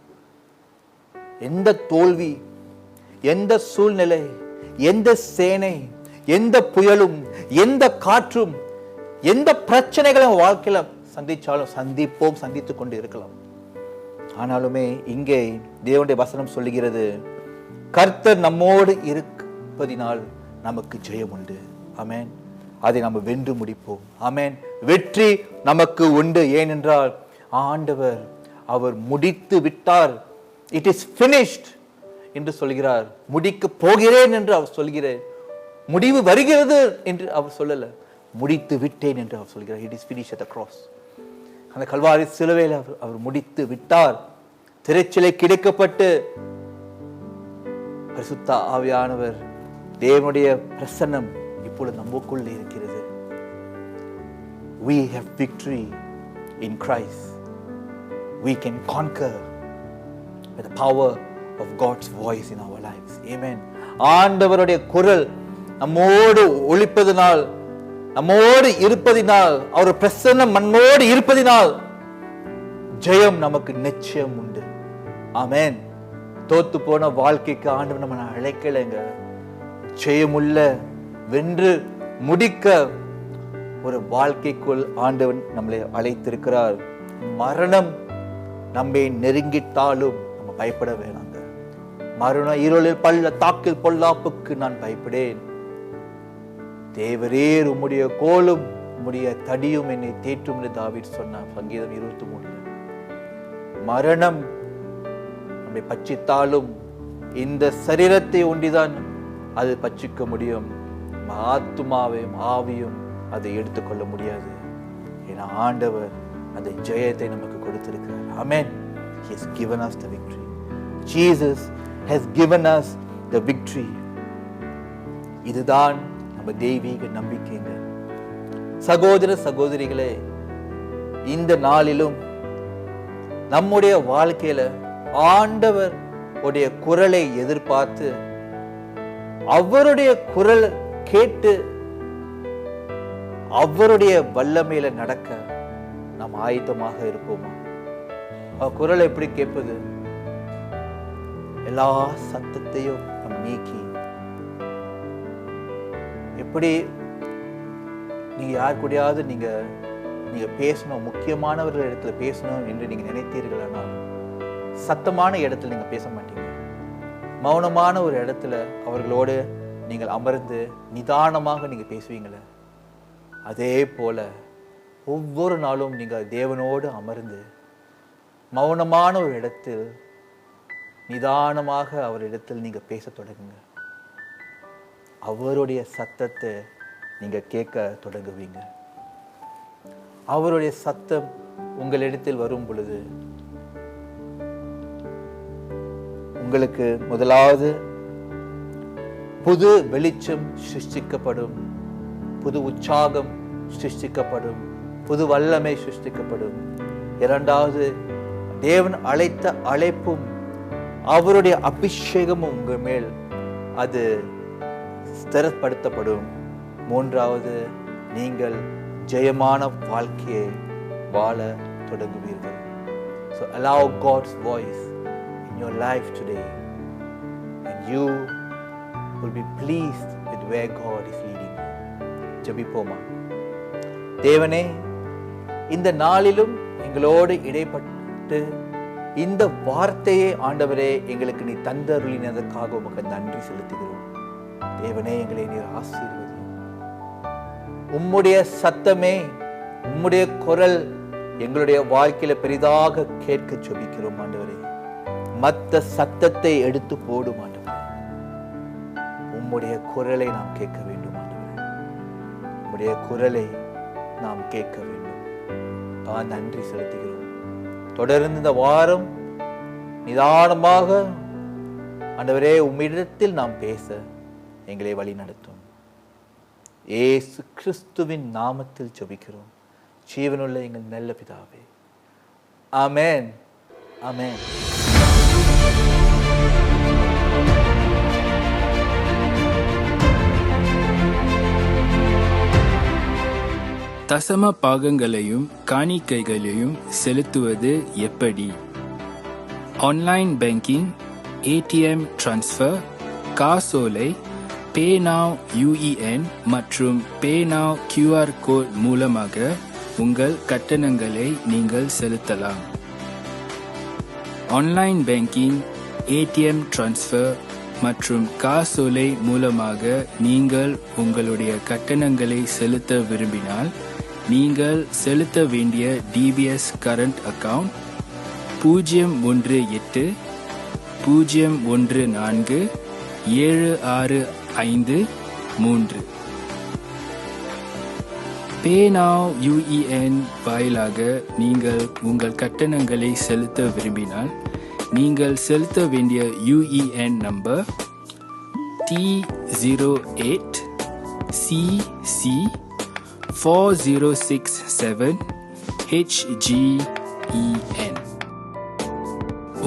எந்த தோல்வி, எந்த சூழ்நிலை, எந்த சேனை, எந்த புயலும், எந்த காற்றும், எந்த பிரச்சனைகளும் வாழ்க்கையில சந்திச்சாலும் சந்தித்துக் கொண்டு இருக்கலாம். ஆனாலுமே இங்கே தேவனுடைய வசனம் சொல்லுகிறது, கர்த்தர் நம்மோடு இருப்பதினால் நமக்கு ஜெயம் உண்டு. ஆமென். அதை நம்ம வென்று முடிப்போம். ஆமென். வெற்றி நமக்கு உண்டு. ஏனென்றால் ஆண்டவர் அவர் முடித்து விட்டார். இட் இஸ் finished என்று சொல்கிறார். முடிக்க போகிறேன் என்று அவர் சொல்கிறார். முடிவு வருகிறது என்று அவர் சொல்லல, முடித்து விட்டேன் என்று அவர் சொல்கிறார். It is finished at the cross. அந்த கல்வாரி சிலுவையில் அவர் முடித்து விட்டார். திரைச்சிலை கிடைக்கப்பட்டு பரிசுத்த ஆவியானவர் தேவனுடைய பிரசன்னம் இப்பொழுது நமக்குள்ள இருக்கிறது. We have victory in Christ. We can conquer with the power of God's voice in our lives. Amen. ஆண்டவருடைய குரல் நம்மோடு ஒலிப்பதினால், நம்மோடு இருப்பதினால், அவர் பிரசன்னம் மண்ணோடு இருப்பதினால் ஜெயம் நமக்கு நிச்சயம் உண்டு. ஆமென். தோத்து போன வாழ்க்கைக்கு ஆண்டவர் நம்ம அழைக்கலைங்க. ஜெயமுள்ள வென்று முடிக்க ஒரு வாழ்க்கைக்குள் ஆண்டவன் நம்மளை அழைத்திருக்கிறார். மரணம் நம்மை நெருங்கிட்டாலும் நம்ம பயப்பட வேணாங்க. மரண இருளில் தாக்கில் பொல்லாப்புக்கு நான் பயப்படேன். தேவரீர் உம்முடைய கோலும் உம்முடைய தடியும் என்னை தேற்றும் என்று தாவீது சொன்னார் சங்கீதம் 23. மரணம் நம்மை பட்சித்தாலும் இந்த சரீரத்தை ஒண்டிதான் அது பட்சிக்க முடியும். ஆத்துமாவையும் ஆவியும் அதை எடுத்துக்கொள்ள முடியாது. ஏன்னா ஆண்டவர் அந்த ஜெயத்தை நமக்கு கொடுத்திருக்கிறார். ஆமென். He has given us the victory. Jesus has given us the victory. இதுதான் நம்ம தெய்வீக நம்பிக்கைங்க. சகோதர சகோதரிகளே, இந்த நாளிலும் நம்முடைய வாழ்க்கையில ஆண்டவர் உடைய குரலை எதிர்பார்த்து அவருடைய குரல் கேட்டு அவருடைய வல்லமையில நடக்க நாம் ஆயத்தமாக இருப்போமா? குரல் எப்படி கேட்பது? எல்லா சத்தத்தையும் நம் நீக்கி, எப்படி நீங்க யார் கூடயாவது நீங்க பேசணும், முக்கியமானவர்கள் இடத்துல பேசணும் என்று நீங்க நினைத்தீர்களானா சத்தமான இடத்துல நீங்க பேச மாட்டீங்க. மௌனமான ஒரு இடத்துல அவர்களோடு நீங்கள் அமர்ந்து நிதானமாக நீங்க பேசுவீங்களே, அதே போல ஒவ்வொரு நாளும் நீங்க தேவனோடு அமர்ந்து மௌனமான ஒரு இடத்தில் நிதானமாக அவரிடத்தில் நீங்க பேச தொடங்குங்க. அவருடைய சத்தத்தை நீங்க கேட்க தொடங்குவீங்க. அவருடைய சத்தம் உங்களிடத்தில் வரும் பொழுது உங்களுக்கு முதலாவது புது வெளிச்சம் சிருஷ்டிக்கப்படும், புது உற்சாகம் சிருஷ்டிக்கப்படும், புது வல்லமை சிருஷ்டிக்கப்படும். இரண்டாவது, தேவன் அழைத்த அழைப்பும் அவருடைய அபிஷேகமும் உங்கள் மேல் அது ஸ்திரப்படுத்தப்படும். மூன்றாவது, நீங்கள் ஜெயமான வாழ்க்கையை வாழ தொடங்குவீர்கள். So allow God's voice in your life today and you will be pleased with where God is leading you. ஜெபிப்போமா. தேவனே, இந்த நாளிலும் எங்களோடு இடைப்பட்டு இந்த வார்த்தையை ஆண்டவரே எங்களுக்கு நீ தந்தருளினதற்காக உமக்கு நன்றி செலுத்துகிறோம். தேவனே, எங்களை நீர் ஆசீர்வதியும். உம்முடைய சத்தமே, உம்முடைய குரல் எங்களுடைய வாழ்க்கையில பெரிதாக கேட்க ஜெபிக்கிறோம் ஆண்டவரே. மற்ற சத்தத்தை எடுத்து போடும் ஆண்டவரே. உம்முடைய குரலை நாம் கேட்க வேண்டும் ஆண்டவரே. உம்முடைய குரலை நாம் கேட்க வேண்டும். நன்றி செலுத்துகிறோம். தொடர்ந்து இந்த வாரம் நிதானமாக ஆண்டவரே உம்மிடத்தில் நாம் பேச எங்களை வழி நடத்தும். இயேசு கிறிஸ்துவின் நாமத்தில் ஜெபிக்கிறோம் ஜீவனுள்ள எங்கள் நல்ல பிதாவே. ஆமென். ஆமென். தசம பாகங்களையும் காணிக்கைகளையும் செலுத்துவது எப்படி? ஆன்லைன் பேங்கிங், ஏடிஎம் டிரான்ஸ்ஃபர், காசோலை, பேநாவ் UEN மற்றும் பேநாவ் QR கோட் மூலமாக உங்கள் கட்டணங்களை நீங்கள் செலுத்தலாம். ஆன்லைன் பேங்கிங், ஏடிஎம் டிரான்ஸ்ஃபர் மற்றும் காசோலை மூலமாக நீங்கள் உங்களுடைய கட்டணங்களை செலுத்த விரும்பினால் நீங்கள் செலுத்த வேண்டிய DBS கரண்ட் அக்கவுண்ட் 018147653. பேநாவ் UEN வாயிலாக நீங்கள் உங்கள் கட்டணங்களை செலுத்த விரும்பினால் நீங்கள் செலுத்த வேண்டிய UEN நம்பர் T08CC4067HGEN.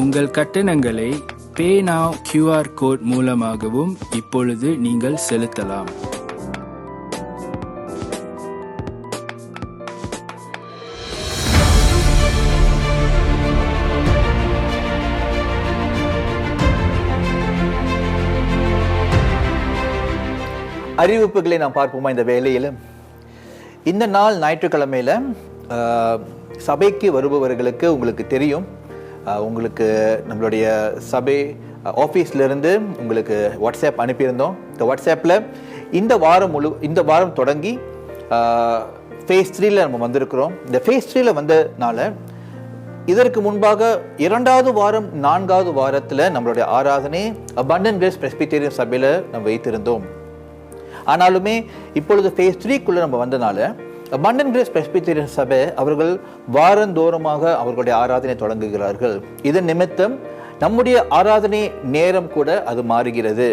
உங்கள் கட்டணங்களை பேநாவ் QR கோட் மூலமாகவும் இப்பொழுது நீங்கள் செலுத்தலாம். அறிவிப்புகளை நாம் பார்ப்போமா இந்த வேளையில்? இந்த நாள் ஞாயிற்றுக்கிழமையில் சபைக்கு வருபவர்களுக்கு உங்களுக்கு தெரியும், உங்களுக்கு நம்மளுடைய சபை ஆஃபீஸ்லேருந்து உங்களுக்கு வாட்ஸ்அப் அனுப்பியிருந்தோம். இந்த வாட்ஸ்அப்பில் இந்த வாரம் தொடங்கி ஃபேஸ் 3ல் நம்ம வந்திருக்கிறோம். இந்த ஃபேஸ் 3ல் வந்தனால இதற்கு முன்பாக 2வது வாரம் 4வது வாரத்தில் நம்மளுடைய ஆராதனை அபண்டன்ட் கிரேஸ் பிரெஸ்பிட்டேரியன் சபையில் நம்ம வைத்திருந்தோம். ஆனாலுமே இப்பொழுது ஃபேஸ் 3க்குள்ளே நம்ம வந்தனால அபண்டன்ட் கிரேஸ் பிரெஸ்பிட்டேரியன் சபை அவர்கள் வாரந்தோறுமாக அவர்களுடைய ஆராதனை தொடங்குகிறார்கள். இதன் நிமித்தம் நம்முடைய ஆராதனை நேரம் கூட அது மாறுகிறது.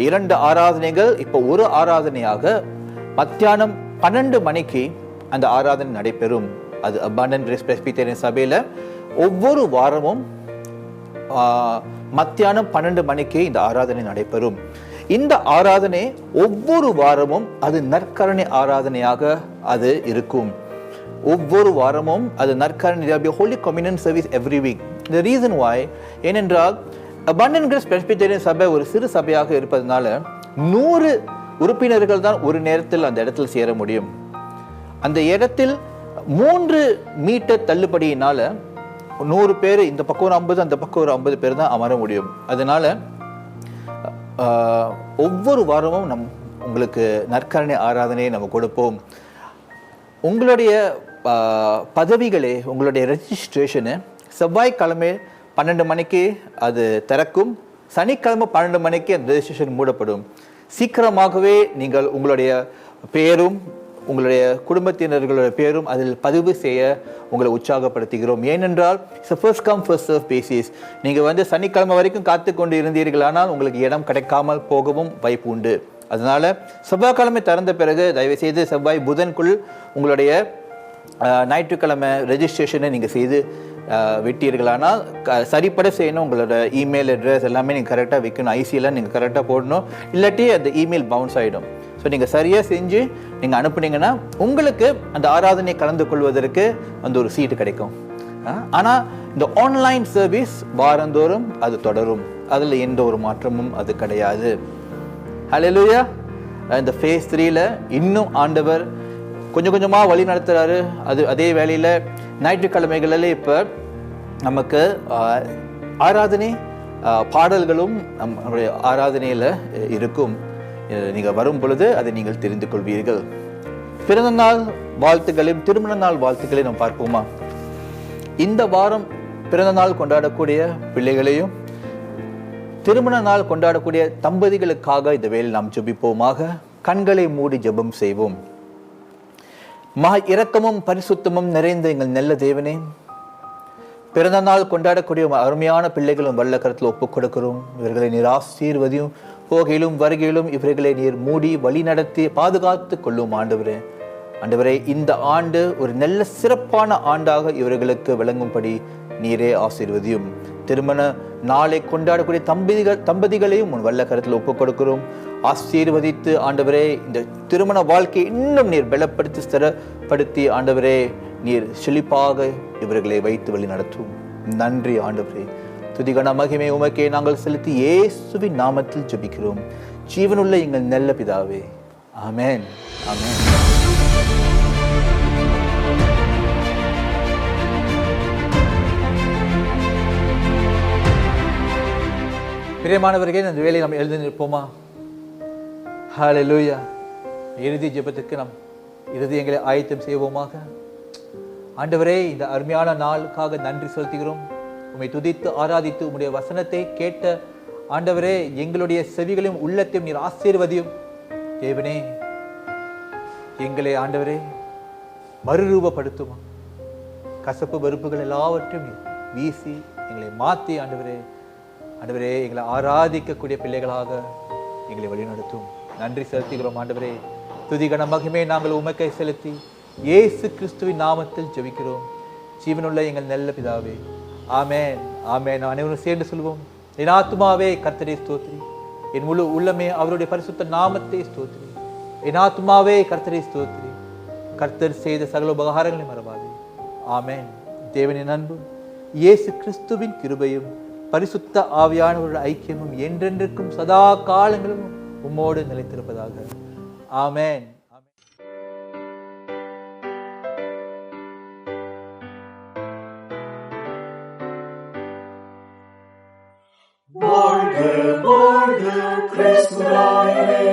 2 ஆராதனைகள் இப்போ ஒரு ஆராதனையாக மத்தியானம் 12 மணிக்கு அந்த ஆராதனை நடைபெறும். அது அபண்டன்ட் கிரேஸ் பிரெஸ்பிட்டேரியன் சபையில் ஒவ்வொரு வாரமும் மத்தியானம் 12 மணிக்கு இந்த ஆராதனை நடைபெறும். இந்த ஆராதனை ஒவ்வொரு வாரமும் அது நற்கரணை ஆராதனையாக அது இருக்கும். ஒவ்வொரு வாரமும் அது நற்கரணை holy communion service every week. The reason why, ஏனென்றால் அபண்டன்ட் கிரேஸ் பிரெஸ்பிட்டேரியன் சபை ஒரு சிறு சபையாக இருப்பதனால 100 உறுப்பினர்கள் தான் ஒரு நேரத்தில் அந்த இடத்தில் சேர முடியும். அந்த இடத்தில் 3 மீட்டர் தள்ளுபடியினால 100 பேர் இந்த பக்கம் ஒரு 50 அந்த பக்கம் ஒரு 50 பேர் தான் அமர முடியும். அதனால ஒவ்வொரு வாரமும் உங்களுக்கு நற்கரணை ஆராதனையை நம்ம கொடுப்போம். உங்களுடைய பதவிகளே, உங்களுடைய ரெஜிஸ்ட்ரேஷனு செவ்வாய்க்கிழமை 12 மணிக்கு அது திறக்கும். சனிக்கிழமை 12 மணிக்கு அந்த ரெஜிஸ்ட்ரேஷன் மூடப்படும். சீக்கிரமாகவே நீங்கள் உங்களுடைய பேரும் உங்களுடைய குடும்பத்தினர்களுடைய பேரும் அதில் பதிவு செய்ய உங்களை உற்சாகப்படுத்துகிறோம். ஏனென்றால் it's first come first serve basis. நீங்கள் சனிக்கிழமை வரைக்கும் காத்து கொண்டு இருந்தீர்களானால் உங்களுக்கு இடம் கிடைக்காமல் போகவும் வாய்ப்பு உண்டு. அதனால் செவ்வாய்க்கிழமை திறந்த பிறகு தயவுசெய்து செவ்வாய் புதன்குள் உங்களுடைய ஞாயிற்றுக்கிழமை ரெஜிஸ்ட்ரேஷனை நீங்கள் செய்து விட்டீர்களானால் சரிப்பட செய்யணும். உங்களோட இமெயில் அட்ரஸ் எல்லாமே நீங்கள் கரெக்டாக வைக்கணும். ஐசியெல்லாம் நீங்கள் கரெக்டாக போடணும். இல்லாட்டி அந்த இமெயில் பவுன்ஸ் ஆகிடும். ஸோ நீங்கள் சரியாக செஞ்சு நீங்கள் அனுப்புனீங்கன்னா உங்களுக்கு அந்த ஆராதனை கலந்து கொள்வதற்கு அந்த ஒரு சீட்டு கிடைக்கும். ஆனால் இந்த ஆன்லைன் சர்வீஸ் வாரந்தோறும் அது தொடரும். அதில் எந்த ஒரு மாற்றமும் அது கிடையாது. ஹல்லேலூயா. இந்த ஃபேஸ் 3ல் இன்னும் ஆண்டவர் கொஞ்சம் கொஞ்சமாக வழி நடத்துகிறாரு. அதே வேளையில் ஞாயிற்றுக்கிழமைகளில் இப்போ நமக்கு ஆராதனை பாடல்களும் நம்முடைய ஆராதனையில் இருக்கும். நீங்கள் வரும் பொழுது அதை நீங்கள் தெரிந்து கொள்வீர்கள். பிறந்த நாள் வாழ்த்துக்களையும் திருமண நாள் வாழ்த்துக்களையும் நாம் பார்ப்போமா? இந்த வாரம் பிறந்த நாள் கொண்டாடக்கூடிய பிள்ளைகளையும் திருமண நாள் கொண்டாடக்கூடிய தம்பதிகளுக்காக இந்த வேளையில் நாம் ஜெபிப்போமாக. கண்களை மூடி ஜெபம் செய்வோம். மகா இரக்கமும் பரிசுத்தமும் நிறைந்த எங்கள் நல்ல தேவனே, பிறந்த நாள் கொண்டாடக்கூடிய அருமையான பிள்ளைகளும் வல்ல கருத்தில் ஒப்புக் கொடுக்கிறோம். இவர்களை நீர் ஆசீர்வதியும், போகையிலும் வருகையிலும் இவர்களை நீர் மூடி வழி நடத்தி பாதுகாத்து கொள்ளும். ஆண்டவரே, இந்த ஆண்டு ஒரு நல்ல சிறப்பான ஆண்டாக இவர்களுக்கு விளங்கும்படி நீரே ஆசீர்வதியும். திருமண நாளை கொண்டாடக்கூடிய தம்பதிகளையும் உன் வல்ல கருத்தில் ஒப்புக் கொடுக்கிறோம். ஆசீர்வதித்து ஆண்டவரே, இந்த திருமண வாழ்க்கையை இன்னும் நீர் பலப்படுத்தி ஸ்திரப்படுத்தி ஆண்டவரே நீர் செழிப்பாக இவர்களை வைத்து வழி நடத்தும். நன்றி ஆண்டவரே. துதிகன மகிமை உமக்கே நாங்கள் செலுத்தி இயேசுவின் நாமத்தில் ஜெபிக்கிறோம். ஜீவனுள்ள எங்கள் நல்ல பிதாவே. ஆமென். ஆமென். பிரியமானவர்களே, இந்த வேலையை நாம் எழுதி நிற்போமா? ஹல்லேலூயா. இறுதி ஜெபத்துக்கு நாம் இருதயங்களை ஆயத்தம் செய்வோமாக. ஆண்டவரே, இந்த அருமையான நாளுக்காக நன்றி செலுத்துகிறோம். உம்மை துதித்து ஆராதித்து உம்முடைய வசனத்தை கேட்ட ஆண்டவரே, எங்களுடைய செவிகளையும் உள்ளத்தையும் நீர் ஆசீர்வதியும். தேவனே, எங்களை ஆண்டவரே மறுரூபப்படுத்துமா. கசப்பு வெறுப்புகள் எல்லாவற்றையும் வீசி எங்களை மாற்றி ஆண்டவரே எங்களை ஆராதிக்கக்கூடிய பிள்ளைகளாக எங்களை வழிநடத்தும். நன்றி செலுத்துகிறோம் ஆண்டவரே. துதிகன மகிமை நாங்கள் உமக்கை செலுத்தி இயேசு கிறிஸ்துவின் நாமத்தில் ஜெபிக்கிறோம். ஜீவனுள்ள எங்கள் நல்ல பிதாவே. ஆமென். ஆமென். அனைவரும் சேர்ந்து சொல்வோம். என் ஆத்துமாவே கர்த்தரை ஸ்தோத்திரி, என் முழு உள்ளமே அவருடைய பரிசுத்த நாமத்தை ஸ்தோத்திரி. என் ஆத்துமாவே கர்த்தரை ஸ்தோத்திரி, கர்த்தர் செய்த சகல உபகாரங்களை மறவாதே. ஆமென். தேவனின் அன்பும் இயேசு கிறிஸ்துவின் கிருபையும் பரிசுத்த ஆவியானவருடைய ஐக்கியமும் என்றென்றைக்கும் சதா காலங்களும் உம்மோடு நிலைத்திருப்பதாக. ஆமென். வாழ்க வாழ்க கிறிஸ்துராயரே,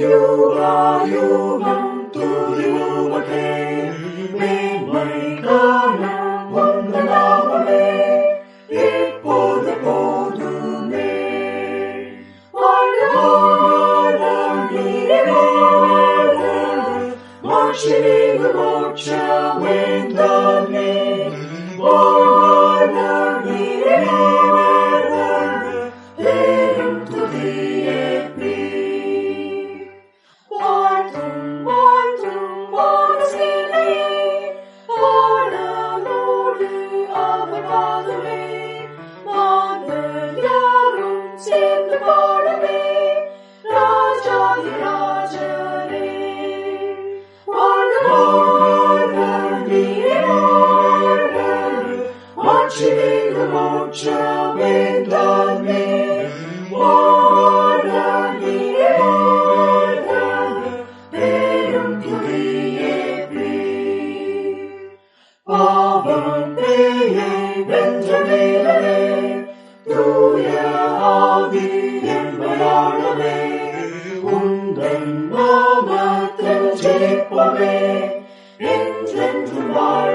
யுகாயுகம் துதி உமக்கே, மேன்மை காண உந்தன் நாமமே, இப்போது போதுமே. வாழ்க வாழ்க நீரே, வாழ்க மாட்சிமிகு மோட்ச வேந்தனே, வாழ்க நீரே, தேரும் துதியேற்பி. வாழ்த்தும் வாழ்த்தும் வானசேனையே, வானலோடு அவர் பாதமே, மாந்தர் யாரும் சேர்ந்து பாடுமே, ராஜாதி ராஜரே. வாழ்க வாழ்க நீரே, வாழ்க மாட்சிமிகு மோட்ச வேந்தனே, வாழ்க நீரே, வாழ்க தேரும் துதியேற்பி. பாவம் பேயை வென்ற மேலவே, தூய ஆவி என்பதாளவே, உந்தன் நாமத்தில் ஜெயிப்போமே, என்றென்றும் வாழ